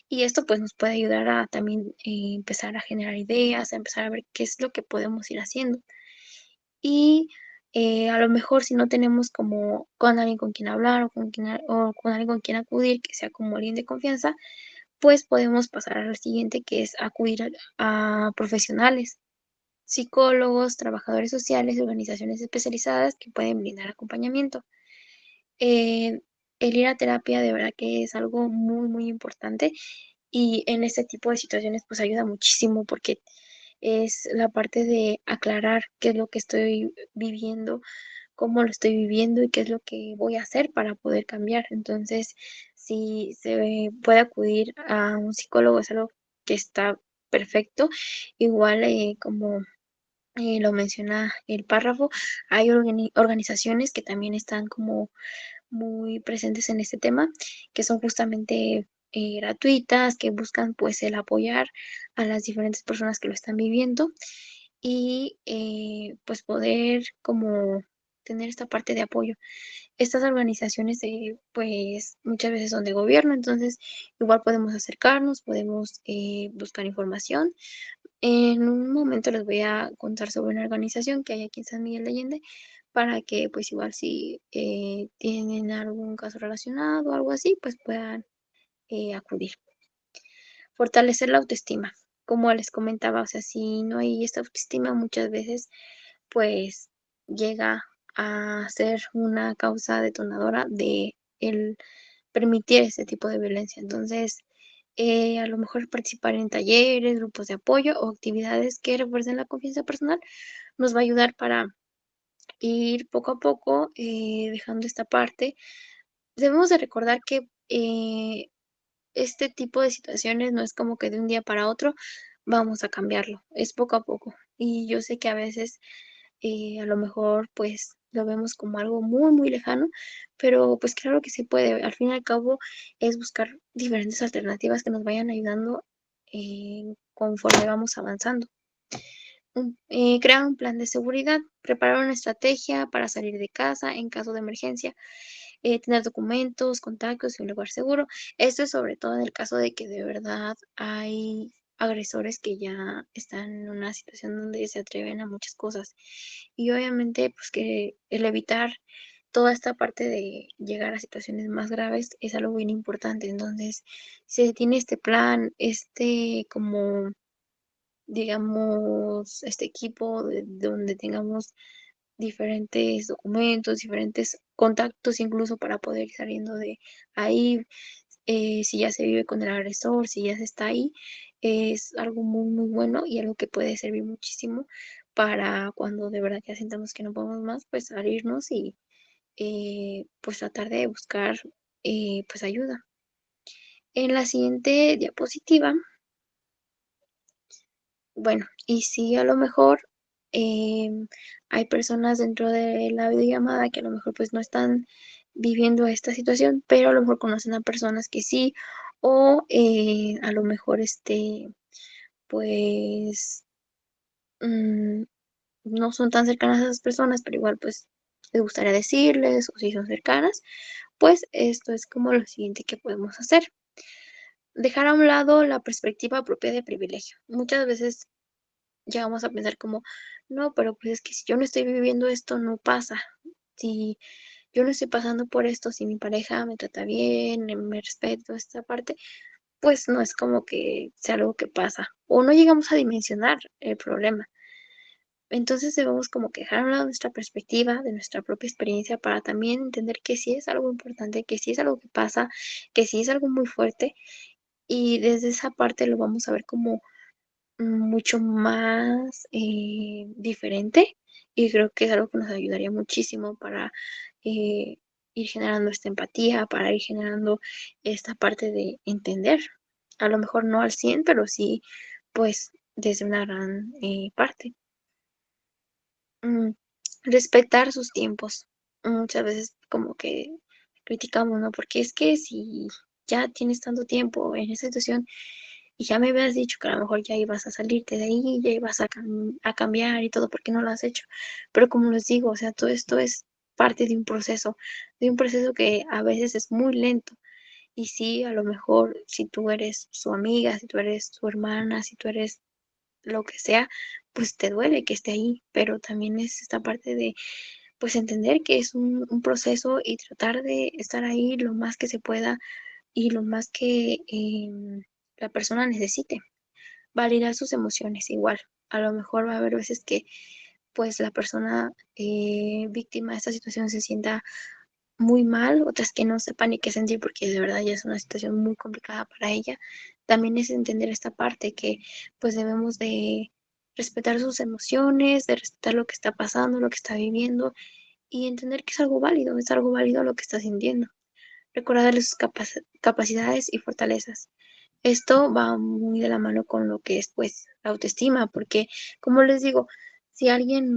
Y esto pues nos puede ayudar a también empezar a generar ideas, a empezar a ver qué es lo que podemos ir haciendo. Y a lo mejor si no tenemos como con alguien con quien hablar o con alguien con quien acudir, que sea como alguien de confianza, pues podemos pasar al siguiente, que es acudir a profesionales, psicólogos, trabajadores sociales y organizaciones especializadas que pueden brindar acompañamiento. Eh, el ir a terapia de verdad que es algo muy, muy importante y en este tipo de situaciones pues ayuda muchísimo porque es la parte de aclarar qué es lo que estoy viviendo, cómo lo estoy viviendo y qué es lo que voy a hacer para poder cambiar. Entonces, si se puede acudir a un psicólogo es algo que está perfecto. Igual como lo menciona el párrafo, hay organizaciones que también están como muy presentes en este tema, que son justamente gratuitas, que buscan pues el apoyar a las diferentes personas que lo están viviendo y pues poder como tener esta parte de apoyo. Estas organizaciones pues muchas veces son de gobierno, entonces igual podemos acercarnos, podemos buscar información. En un momento les voy a contar sobre una organización que hay aquí en San Miguel de Allende para que pues igual si tienen algún caso relacionado o algo así, pues puedan acudir. Fortalecer la autoestima. Como les comentaba, o sea, si no hay esta autoestima muchas veces pues llega a ser una causa detonadora de el permitir ese tipo de violencia. Entonces, a lo mejor participar en talleres, grupos de apoyo o actividades que refuercen la confianza personal nos va a ayudar para ir poco a poco dejando esta parte. Debemos de recordar que este tipo de situaciones no es como que de un día para otro vamos a cambiarlo. Es poco a poco. Y yo sé que a veces a lo mejor pues lo vemos como algo muy, muy lejano, pero pues claro que se puede. Al fin y al cabo es buscar diferentes alternativas que nos vayan ayudando conforme vamos avanzando. Crear un plan de seguridad, preparar una estrategia para salir de casa en caso de emergencia, tener documentos, contactos y un lugar seguro. Esto es sobre todo en el caso de que de verdad hay agresores que ya están en una situación donde se atreven a muchas cosas. Y obviamente, pues que el evitar toda esta parte de llegar a situaciones más graves es algo bien importante. Entonces, si se tiene este plan, este como digamos, este equipo donde tengamos diferentes documentos, diferentes contactos incluso para poder ir saliendo de ahí, si ya se vive con el agresor, si ya se está ahí, es algo muy, muy bueno y algo que puede servir muchísimo para cuando de verdad ya sintamos que no podemos más, pues salirnos y pues tratar de buscar pues ayuda. En la siguiente diapositiva, bueno, y si a lo mejor hay personas dentro de la videollamada que a lo mejor pues no están viviendo esta situación, pero a lo mejor conocen a personas que sí, o a lo mejor pues mm, no son tan cercanas a esas personas, pero igual pues les gustaría decirles, o si son cercanas, pues esto es como lo siguiente que podemos hacer. Dejar a un lado la perspectiva propia de privilegio. Muchas veces llegamos a pensar como, no, pero pues es que si yo no estoy viviendo esto, no pasa. Si yo no estoy pasando por esto, si mi pareja me trata bien, me respeta esta parte, pues no es como que sea algo que pasa. O no llegamos a dimensionar el problema. Entonces debemos como que dejar a un lado nuestra perspectiva, de nuestra propia experiencia, para también entender que sí es algo importante, que sí es algo que pasa, que sí es algo muy fuerte. Y desde esa parte lo vamos a ver como mucho más diferente y creo que es algo que nos ayudaría muchísimo para eh, ir generando esta empatía, para ir generando esta parte de entender, a lo mejor no al 100 pero sí, pues desde una gran parte. Mm, respetar sus tiempos. Muchas veces como que criticamos, ¿no? Porque es que si ya tienes tanto tiempo en esa situación y ya me habías dicho que a lo mejor ya ibas a salirte de ahí, ya ibas a cambiar y todo, ¿por qué no lo has hecho? Pero como les digo, o sea, todo esto es parte de un proceso que a veces es muy lento. Y sí, a lo mejor si tú eres su amiga, si tú eres su hermana, si tú eres lo que sea, pues te duele que esté ahí, pero también es esta parte de, pues entender que es un proceso y tratar de estar ahí lo más que se pueda y lo más que la persona necesite. Validar sus emociones igual. A lo mejor va a haber veces que pues la persona víctima de esta situación se sienta muy mal, otras que no sepan ni qué sentir porque de verdad ya es una situación muy complicada para ella. También es entender esta parte que pues debemos de respetar sus emociones, de respetar lo que está pasando, lo que está viviendo y entender que es algo válido lo que está sintiendo. Recordarle sus capacidades y fortalezas. Esto va muy de la mano con lo que es pues la autoestima, porque como les digo, si alguien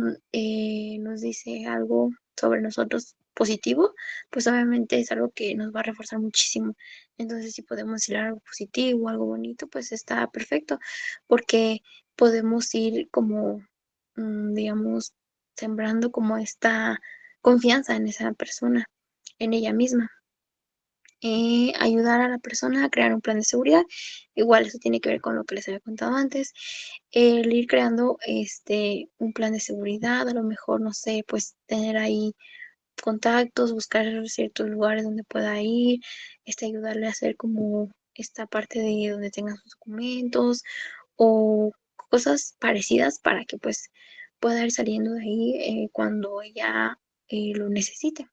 nos dice algo sobre nosotros positivo, pues obviamente es algo que nos va a reforzar muchísimo. Entonces, si podemos decir algo positivo, algo bonito, pues está perfecto, porque podemos ir como, digamos, sembrando como esta confianza en esa persona, en ella misma ayudar a la persona a crear un plan de seguridad. Igual eso tiene que ver con lo que les había contado antes. El ir creando un plan de seguridad, a lo mejor, no sé, pues tener ahí contactos, buscar ciertos lugares donde pueda ir, ayudarle a hacer como esta parte de donde tengan sus documentos o cosas parecidas para que pues pueda ir saliendo de ahí cuando ella lo necesite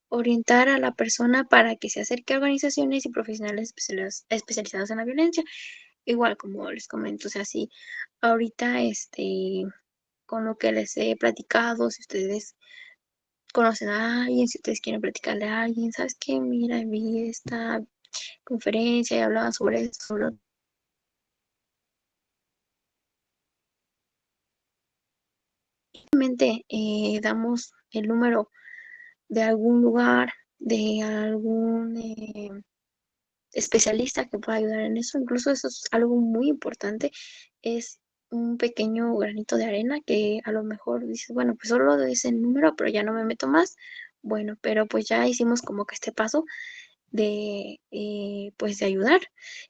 orientar a la persona para que se acerque a organizaciones y profesionales especializados en la violencia. Igual, como les comento, o sea, si ahorita, con lo que les he platicado, si ustedes conocen a alguien, si ustedes quieren platicarle a alguien, ¿sabes qué? Mira, vi esta conferencia y hablaban sobre esto, damos el número de algún lugar, de algún especialista que pueda ayudar en eso. Incluso eso es algo muy importante. Es un pequeño granito de arena que a lo mejor dices, bueno, pues solo de ese número, pero ya no me meto más. Bueno, pero pues ya hicimos como que este paso de, pues de ayudar.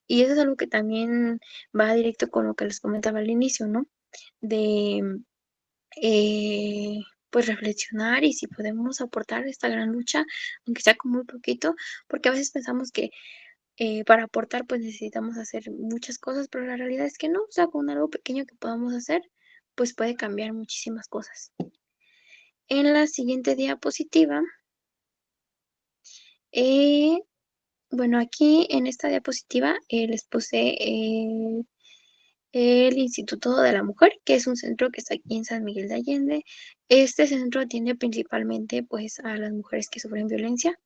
Y eso es algo que también va directo con lo que les comentaba al inicio, ¿no? De, eh, pues reflexionar y si podemos aportar esta gran lucha, aunque sea con muy poquito, porque a veces pensamos que para aportar, pues necesitamos hacer muchas cosas, pero la realidad es que no, o sea, con algo pequeño que podamos hacer, pues puede cambiar muchísimas cosas. En la siguiente diapositiva, eh, bueno, aquí en esta diapositiva les puse el Instituto de la Mujer, que es un centro que está aquí en San Miguel de Allende. Este centro atiende principalmente pues a las mujeres que sufren violencia.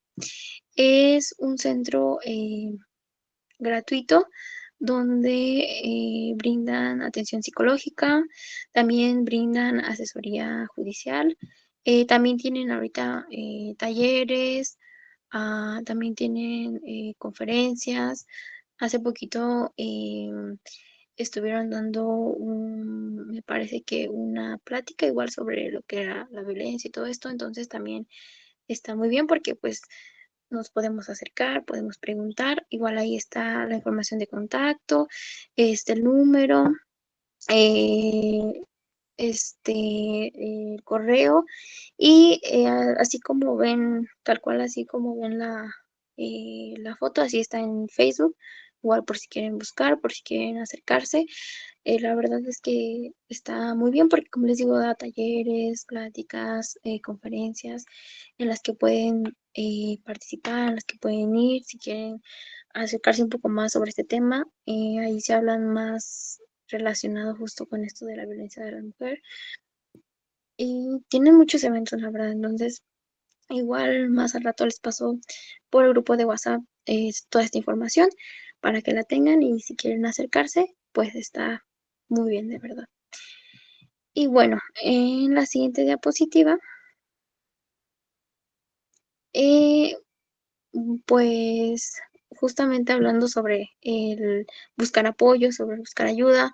Es un centro gratuito donde brindan atención psicológica, también brindan asesoría judicial, también tienen ahorita talleres, también tienen conferencias. Hace poquito estuvieron dando me parece que una plática igual sobre lo que era la violencia y todo esto, entonces también está muy bien porque pues nos podemos acercar, podemos preguntar, igual ahí está la información de contacto, el número, eh, el correo y así como ven, tal cual así como ven la foto, así está en Facebook, igual por si quieren buscar, por si quieren acercarse. La verdad es que está muy bien porque, como les digo, da talleres, pláticas, conferencias en las que pueden participar, en las que pueden ir, si quieren acercarse un poco más sobre este tema. Ahí se hablan más relacionado justo con esto de la violencia de la mujer. Y tienen muchos eventos, la verdad. Entonces, igual más al rato les paso por el grupo de WhatsApp toda esta información para que la tengan y si quieren acercarse, pues está muy bien, de verdad. Y bueno, en la siguiente diapositiva, eh, pues justamente hablando sobre el buscar apoyo, sobre buscar ayuda,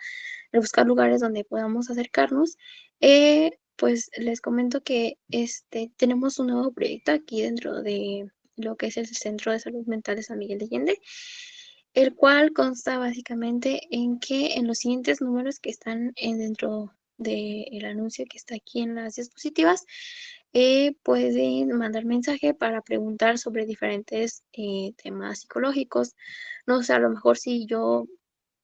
el buscar lugares donde podamos acercarnos, pues les comento que tenemos un nuevo proyecto aquí dentro de lo que es el Centro de Salud Mental de San Miguel de Allende, el cual consta básicamente en que en los siguientes números que están dentro del anuncio que está aquí en las diapositivas, pueden mandar mensaje para preguntar sobre diferentes temas psicológicos. No sé, a lo mejor si yo,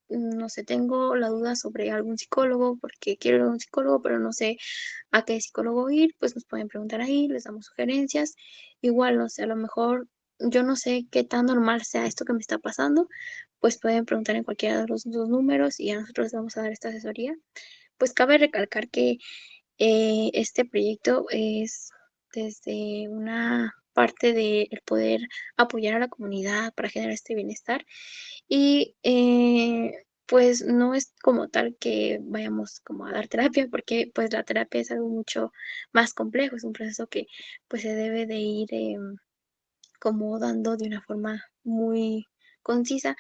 no sé, tengo la duda sobre algún psicólogo, porque quiero ir a un psicólogo, pero no sé a qué psicólogo ir, pues nos pueden preguntar ahí, les damos sugerencias. Igual, no sé, a lo mejor yo no sé qué tan normal sea esto que me está pasando, pues pueden preguntar en cualquiera de los dos números y a nosotros les vamos a dar esta asesoría. Pues cabe recalcar que este proyecto es desde una parte de el poder apoyar a la comunidad para generar este bienestar y pues no es como tal que vayamos como a dar terapia porque pues la terapia es algo mucho más complejo, es un proceso que pues se debe de ir como dando de una forma muy concisa,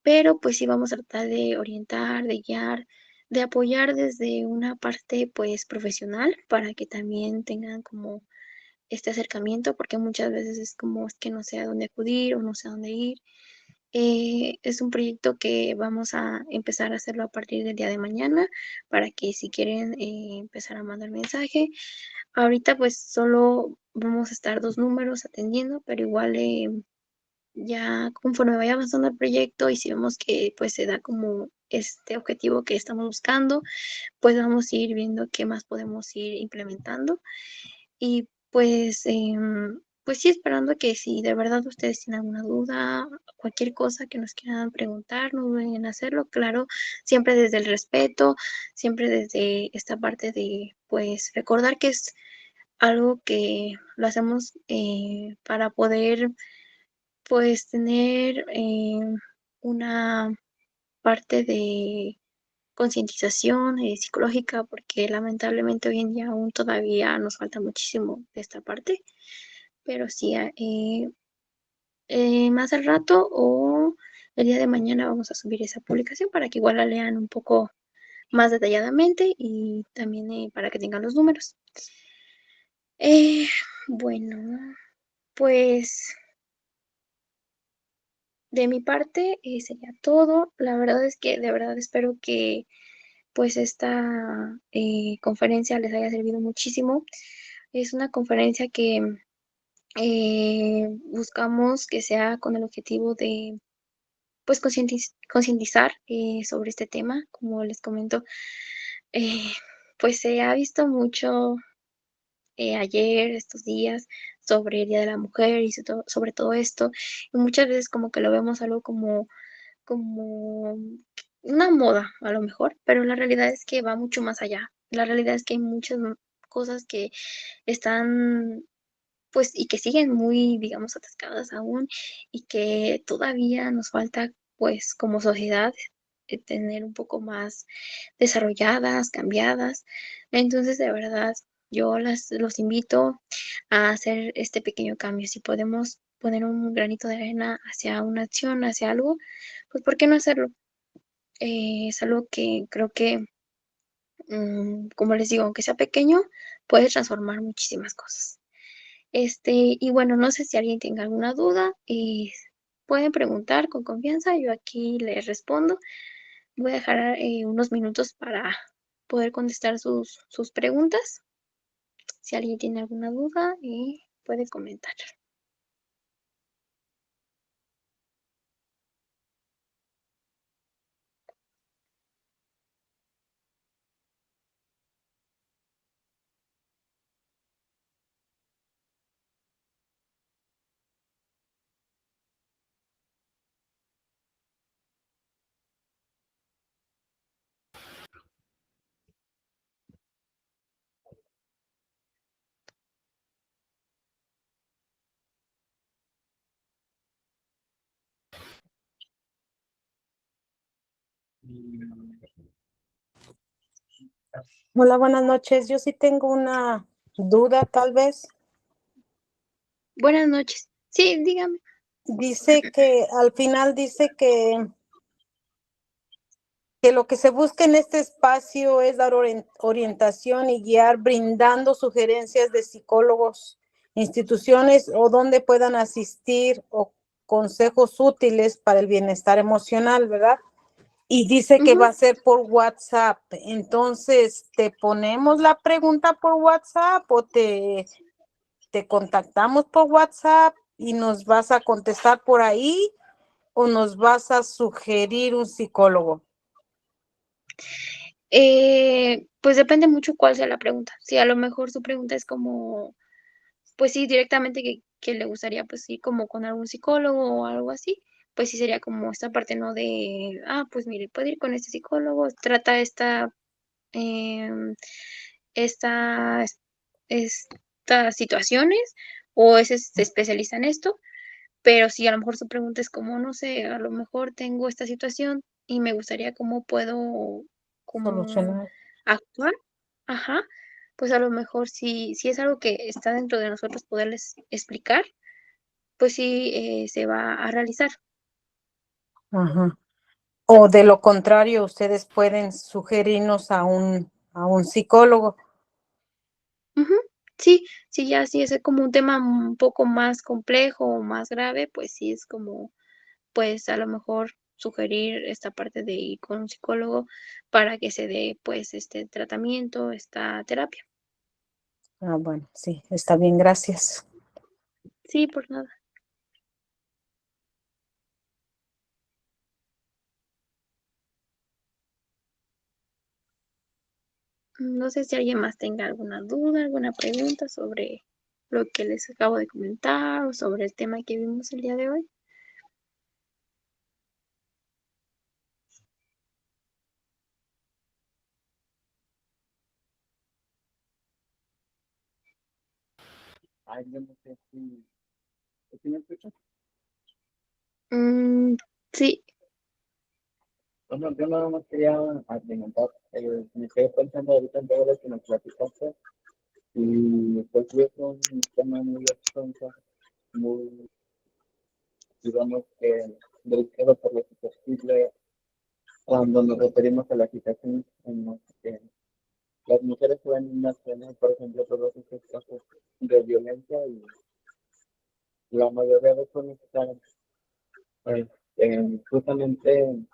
pero pues sí vamos a tratar de orientar, de guiar, de apoyar desde una parte pues profesional para que también tengan como este acercamiento, porque muchas veces es como es que no sé a dónde acudir o no sé a dónde ir. Es un proyecto que vamos a empezar a hacerlo a partir del día de mañana para que si quieren empezar a mandar mensaje. Ahorita pues solo vamos a estar dos números atendiendo, pero igual ya conforme vaya avanzando el proyecto y si vemos que pues se da como este objetivo que estamos buscando, pues vamos a ir viendo qué más podemos ir implementando y pues sí, esperando que si de verdad ustedes tienen alguna duda, cualquier cosa que nos quieran preguntar, no duden en hacerlo, claro, siempre desde el respeto, siempre desde esta parte de pues recordar que es algo que lo hacemos para poder pues tener una parte de concientización psicológica, porque lamentablemente hoy en día aún todavía nos falta muchísimo de esta parte, pero sí, más al rato o el día de mañana vamos a subir esa publicación para que igual la lean un poco más detalladamente y también para que tengan los números. Eh, bueno, pues de mi parte sería todo. La verdad es que de verdad espero que pues esta conferencia les haya servido muchísimo. Es una conferencia que buscamos que sea con el objetivo de pues concientizar sobre este tema. Como les comento, eh, pues se ha visto mucho ayer, estos días, sobre el Día de la Mujer y sobre todo esto. Y muchas veces como que lo vemos algo como una moda, a lo mejor, pero la realidad es que va mucho más allá. La realidad es que hay muchas cosas que están, pues, y que siguen muy, digamos, atascadas aún, y que todavía nos falta, pues, como sociedad, tener un poco más desarrolladas, cambiadas. Entonces, de verdad, yo los invito a hacer este pequeño cambio. Si podemos poner un granito de arena hacia una acción, hacia algo, pues ¿por qué no hacerlo? Es algo que creo que, como les digo, aunque sea pequeño, puede transformar muchísimas cosas. Y bueno, no sé si alguien tenga alguna duda y pueden preguntar con confianza, yo aquí les respondo. Voy a dejar unos minutos para poder contestar sus preguntas. Si alguien tiene alguna duda, puede comentar. Hola, buenas noches. Yo sí tengo una duda, tal vez. Buenas noches. Sí, dígame. Dice que al final dice que lo que se busca en este espacio es dar orientación y guiar, brindando sugerencias de psicólogos, instituciones o donde puedan asistir o consejos útiles para el bienestar emocional, ¿verdad? Y dice que va Ujú. a ser por WhatsApp. Entonces, ¿te ponemos la pregunta por WhatsApp o te contactamos por WhatsApp y nos vas a contestar por ahí o nos vas a sugerir un psicólogo? Pues depende mucho cuál sea la pregunta. Si a lo mejor su pregunta es como, pues sí, directamente que le gustaría, pues sí, como con algún psicólogo o algo así, pues sí sería como esta parte, ¿no? De, pues mire, puede ir con este psicólogo, trata em, esta, estas situaciones, o ese se especializa en esto. Pero si a lo mejor su pregunta es como, no sé, a lo mejor tengo esta situación y me gustaría cómo puedo como Solucionar. actuar, ajá, pues a lo mejor si es algo que está dentro de nosotros poderles explicar, pues sí se va a realizar. Ajá. O de lo contrario, ustedes pueden sugerirnos a un psicólogo. Ujú. Sí, sí, ya sí es como un tema un poco más complejo o más grave, pues sí es como, pues a lo mejor sugerir esta parte de ir con un psicólogo para que se dé pues este tratamiento, esta terapia. Ah, bueno, sí, está bien, gracias. Sí, por nada. No sé si alguien más tenga alguna duda, alguna pregunta sobre lo que les acabo de comentar o sobre el tema que vimos el día de hoy. Ay, yo no sé si me escuchas. Mm, sí, Bueno, yo nada más quería argumentar, me quedé pensando ahorita en todo lo que me platicaste y pues sí es un tema muy extenso, muy, digamos que delicado por lo que es posible cuando nos referimos a la situación en las que las mujeres pueden tener, por ejemplo, todos estos casos de violencia y la mayoría de eso no se sabe. Justamente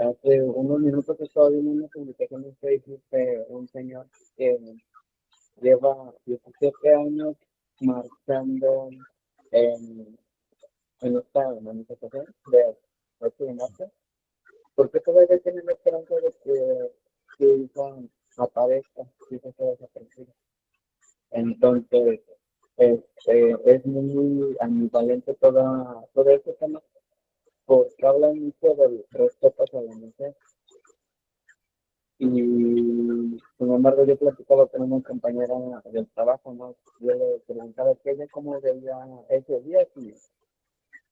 hace unos minutos estaba viendo una publicación en Facebook de un señor que lleva 17 años marchando en, en esta manifestación de 8 de marzo, porque todavía tienen la esperanza de que su hija aparezca, su hija sea desaparecida. Entonces, es muy ambivalente todo este tema, porque hablan mucho del respeto hacia la mujer. Y sin embargo, yo platicaba con una compañera del trabajo, ¿no? Yo le preguntaba que ella cómo veía ese día, y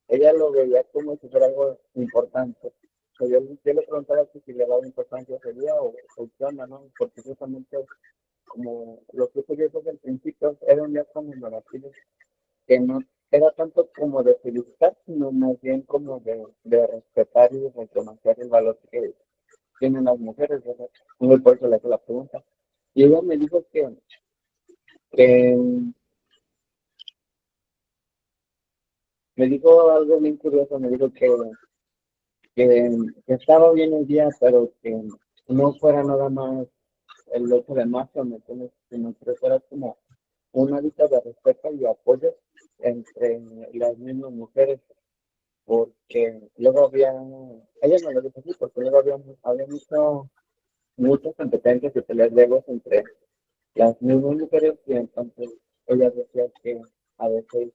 ella lo veía como si fuera algo importante. O sea, yo le preguntaba que si le daba importancia ese día o qué onda, ¿no? Porque justamente, como lo que yo desde el principio, era un día conmemorativo, que no era tanto como de felicitar, sino más bien como de respetar y de reconocer el valor que tienen las mujeres, ¿verdad? Muy por eso le hago la pregunta. Y ella me dijo que me dijo algo bien curioso, me dijo que estaba bien el día, pero que no fuera nada más el 8 de marzo, ¿me entiendes? Sino que fuera como un hábito de respeto y apoyo entre las mismas mujeres, porque luego ella me lo dijo así, porque luego había muchas competencias y peleas de egos entre las mismas mujeres y entonces ella decía que a veces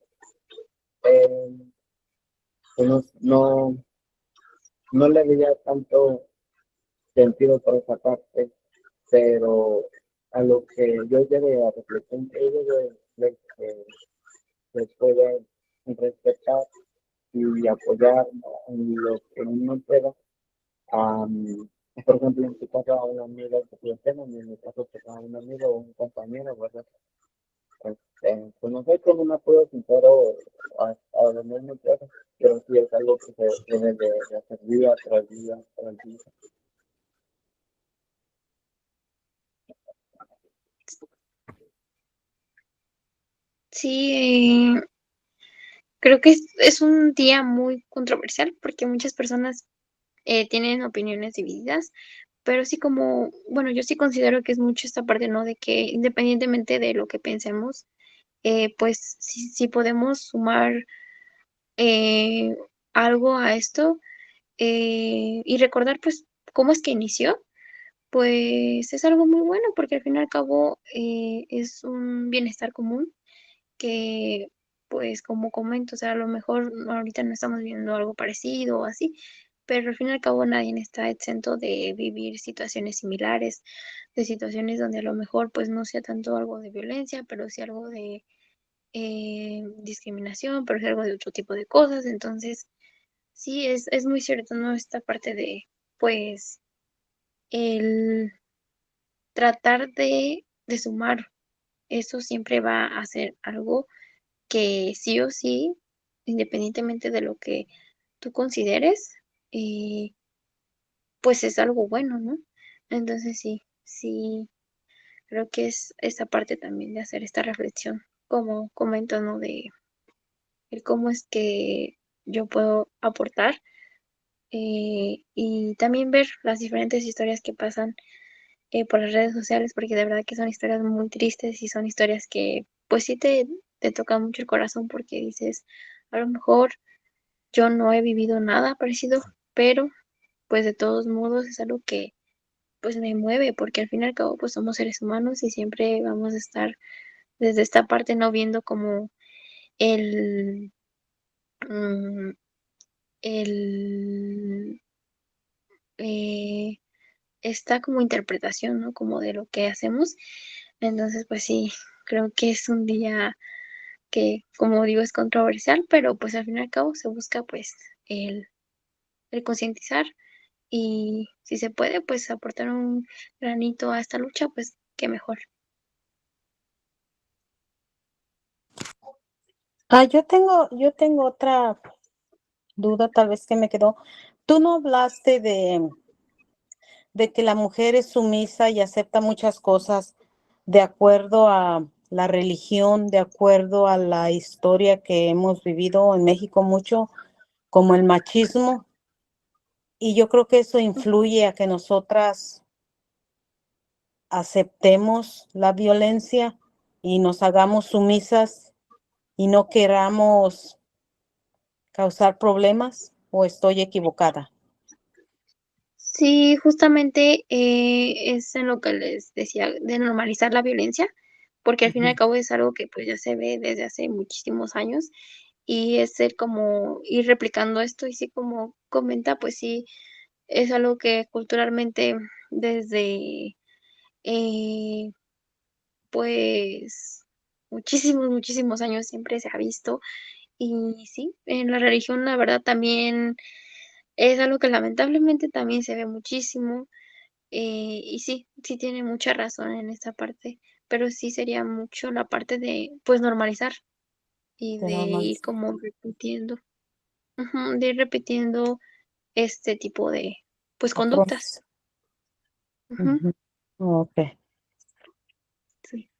eh, no, no le veía tanto sentido por esa parte, pero a lo que yo llegué a reflexionar, de que se puede respetar y apoyar, ¿no?, en lo que uno pueda. Por ejemplo, en tu caso a una amiga que tú tengas, y en mi caso pues, a un amigo o un compañero, ¿verdad? Pues no sé cómo me puedo sincero a dormir muy claro, pero sí es algo que se tiene de hacer día tras día tras día. Sí, creo que es un día muy controversial porque muchas personas tienen opiniones divididas, pero sí como, bueno, yo sí considero que es mucho esta parte, ¿no? De que independientemente de lo que pensemos, pues sí podemos sumar eh, algo a esto y recordar pues cómo es que inició, pues es algo muy bueno porque al fin y al cabo es un bienestar común que, pues, como comento, o sea, a lo mejor ahorita no estamos viendo algo parecido o así, pero al fin y al cabo nadie está exento de vivir situaciones similares, de situaciones donde a lo mejor, pues, no sea tanto algo de violencia, pero sí algo de discriminación, pero sí algo de otro tipo de cosas. Entonces, sí, es muy cierto, ¿no? Esta parte de, pues, el tratar de sumar, eso siempre va a ser algo que sí o sí, independientemente de lo que tú consideres, eh, pues es algo bueno, ¿no? Entonces sí, creo que es esa parte también de hacer esta reflexión, como comento, ¿no? De el cómo es que yo puedo aportar y también ver las diferentes historias que pasan por las redes sociales, porque de verdad que son historias muy tristes y son historias que pues sí te tocan mucho el corazón porque dices, a lo mejor yo no he vivido nada parecido, pero pues de todos modos es algo que pues me mueve, porque al fin y al cabo pues somos seres humanos y siempre vamos a estar desde esta parte no viendo como el, mm, el esta como interpretación, ¿no? Como de lo que hacemos. Entonces, pues sí, creo que es un día que, como digo, es controversial, pero pues al fin y al cabo se busca pues el concientizar y si se puede, pues aportar un granito a esta lucha, pues qué mejor. Yo tengo otra duda, tal vez que me quedó. Tú no hablaste de que la mujer es sumisa y acepta muchas cosas de acuerdo a la religión, de acuerdo a la historia que hemos vivido en México mucho, como el machismo. Y yo creo que eso influye a que nosotras aceptemos la violencia y nos hagamos sumisas y no queramos causar problemas, ¿o estoy equivocada? Sí, justamente es en lo que les decía de normalizar la violencia, porque al fin y al Ujú. cabo es algo que pues ya se ve desde hace muchísimos años y es el como ir replicando esto y sí como comenta, pues sí, es algo que culturalmente desde eh, pues muchísimos, muchísimos años siempre se ha visto y sí, en la religión la verdad también es algo que lamentablemente también se ve muchísimo. Y sí, sí tiene mucha razón en esta parte, pero sí sería mucho la parte de, pues, normalizar y De de ir normalizar. como repitiendo, ujú, de ir repitiendo este tipo de, pues, Patrones. conductas. Ujú, Ujú. Ok. sí.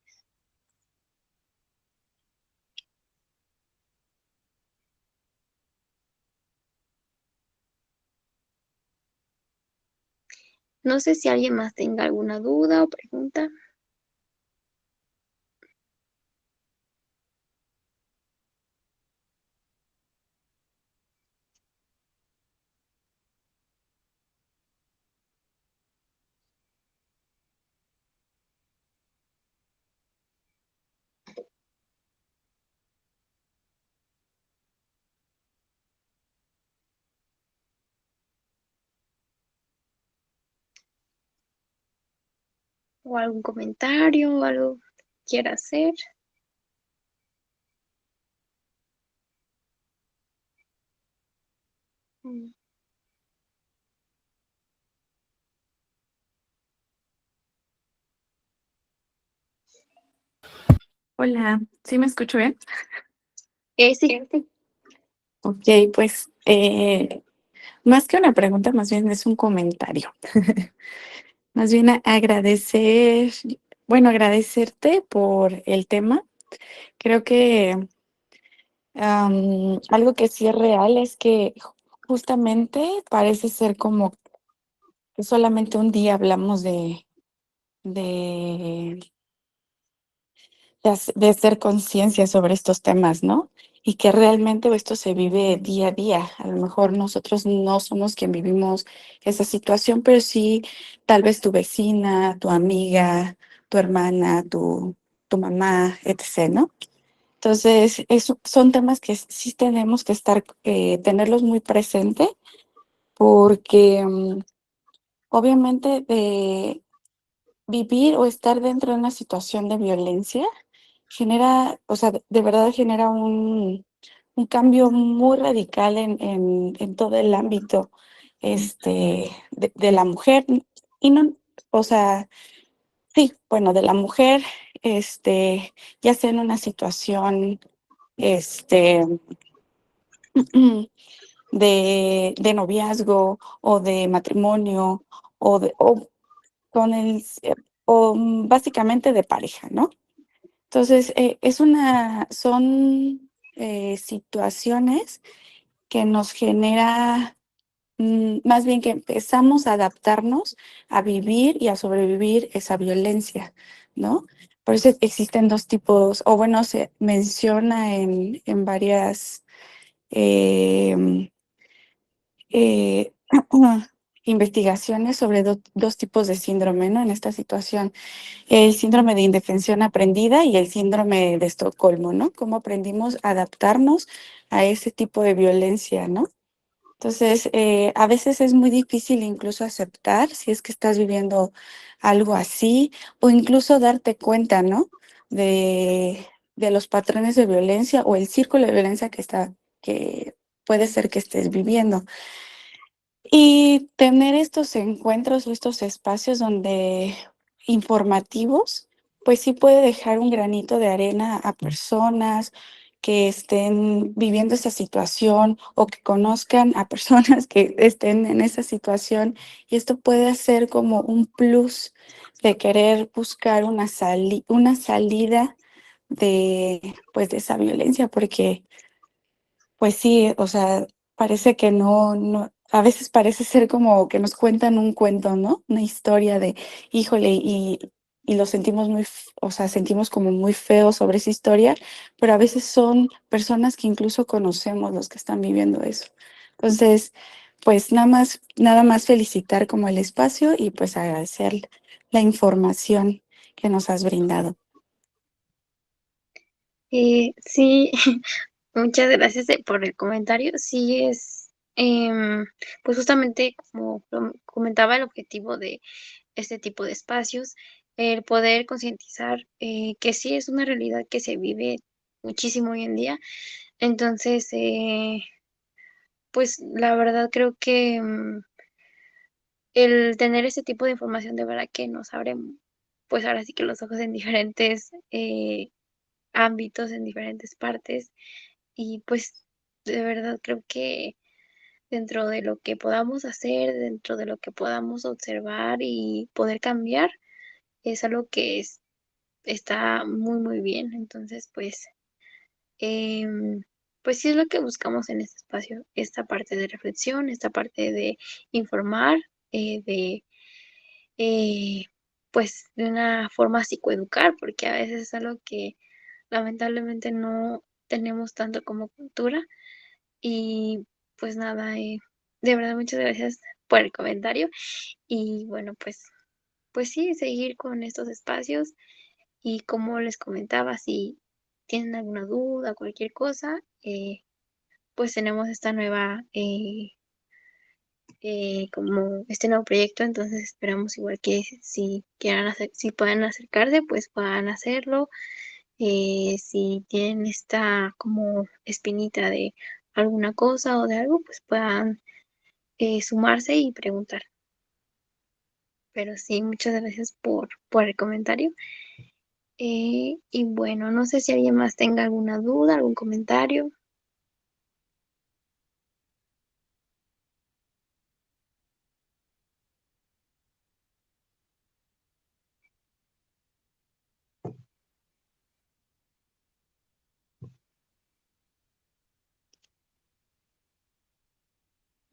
No sé si alguien más tenga alguna duda o pregunta. O algún comentario o algo que quiera hacer. Mm. Hola, ¿sí me escucho bien? Sí, Ok, pues más que una pregunta, más bien es un comentario. Más bien agradecerte por el tema. Creo que algo que sí es real es que justamente parece ser como que solamente un día hablamos de de hacer conciencia sobre estos temas, ¿no? Y que realmente esto se vive día a día. A lo mejor nosotros no somos quien vivimos esa situación, pero sí tal vez tu vecina, tu amiga, tu hermana, tu mamá, etc., ¿no? Entonces, son temas que sí tenemos que tenerlos muy presente porque obviamente de vivir o estar dentro de una situación de violencia genera, o sea, de verdad genera un cambio muy radical en todo el ámbito de la mujer. Y no, o sea, sí, bueno, de la mujer, ya sea en una situación este, de noviazgo o de matrimonio o con básicamente de pareja, ¿no? Entonces, son situaciones que nos genera, más bien que empezamos a adaptarnos a vivir y a sobrevivir esa violencia, ¿no? Por eso existen dos tipos, o bueno, se menciona en varias em, eh, investigaciones sobre dos tipos de síndrome, ¿no? En esta situación el síndrome de indefensión aprendida y el síndrome de Estocolmo, ¿no? Cómo aprendimos a adaptarnos a ese tipo de violencia, ¿no? Entonces, a veces es muy difícil incluso aceptar si es que estás viviendo algo así o incluso darte cuenta, ¿no? De los patrones de violencia o el círculo de violencia que puede ser que estés viviendo. Y tener estos encuentros o estos espacios donde informativos, pues sí puede dejar un granito de arena a personas que estén viviendo esa situación o que conozcan a personas que estén en esa situación. Y esto puede ser como un plus de querer buscar una salida de, pues, de esa violencia, porque pues sí, o sea, parece que no, a veces parece ser como que nos cuentan un cuento, ¿no? Una historia de, híjole, y lo sentimos o sea, sentimos como muy feo sobre esa historia, pero a veces son personas que incluso conocemos los que están viviendo eso. Entonces, pues nada más felicitar como el espacio y pues agradecer la información que nos has brindado. Sí, muchas gracias por el comentario. Sí, pues justamente como comentaba, el objetivo de este tipo de espacios, el poder concientizar que sí es una realidad que se vive muchísimo hoy en día. Entonces, pues la verdad creo que el tener este tipo de información de verdad que nos abre, pues ahora sí que los ojos en diferentes ámbitos, en diferentes partes. Y pues de verdad creo que dentro de lo que podamos hacer, dentro de lo que podamos observar y poder cambiar, es algo que está muy, muy bien. Entonces, em, pues sí es lo que buscamos en este espacio, esta parte de reflexión, esta parte de informar, de eh, pues de una forma psicoeducar, porque a veces es algo que lamentablemente no tenemos tanto como cultura. Y pues nada, de verdad muchas gracias por el comentario. Y bueno, pues sí, seguir con estos espacios. Y como les comentaba, si tienen alguna duda, cualquier cosa, pues tenemos esta nueva, como este nuevo proyecto. Entonces esperamos igual que si quieran hacer, si puedan acercarse, pues puedan hacerlo. Si tienen esta como espinita de alguna cosa o de algo, pues puedan sumarse y preguntar. Pero sí, muchas gracias por el comentario. Y bueno, no sé si alguien más tenga alguna duda, algún comentario.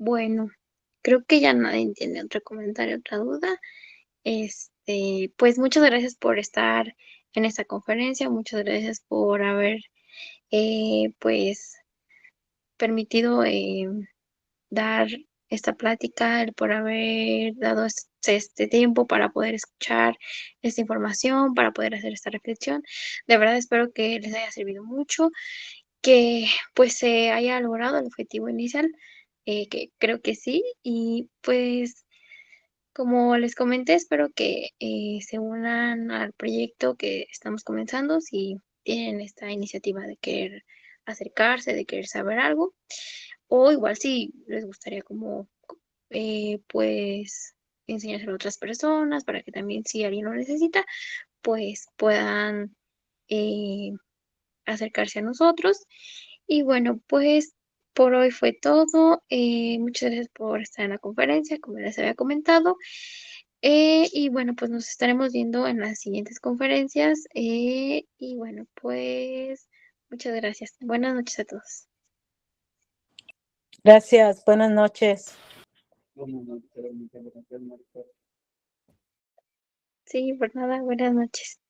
Bueno, creo que ya nadie tiene otro comentario, otra duda. Pues muchas gracias por estar en esta conferencia, muchas gracias por haber pues permitido dar esta plática, el por haber dado este tiempo para poder escuchar esta información, para poder hacer esta reflexión. De verdad espero que les haya servido mucho, que pues se haya logrado el objetivo inicial, que creo que sí. Y pues como les comenté, espero que se unan al proyecto que estamos comenzando si tienen esta iniciativa de querer acercarse, de querer saber algo, o igual si les gustaría como pues enseñárselo a otras personas para que también si alguien lo necesita, pues puedan eh, acercarse a nosotros. Y bueno, pues por hoy fue todo. Muchas gracias por estar en la conferencia, como les había comentado. Y bueno, pues nos estaremos viendo en las siguientes conferencias. Y bueno, pues muchas gracias. Buenas noches a todos. Gracias, buenas noches. Bueno, muchas gracias, Marisol. Sí, por nada, buenas noches.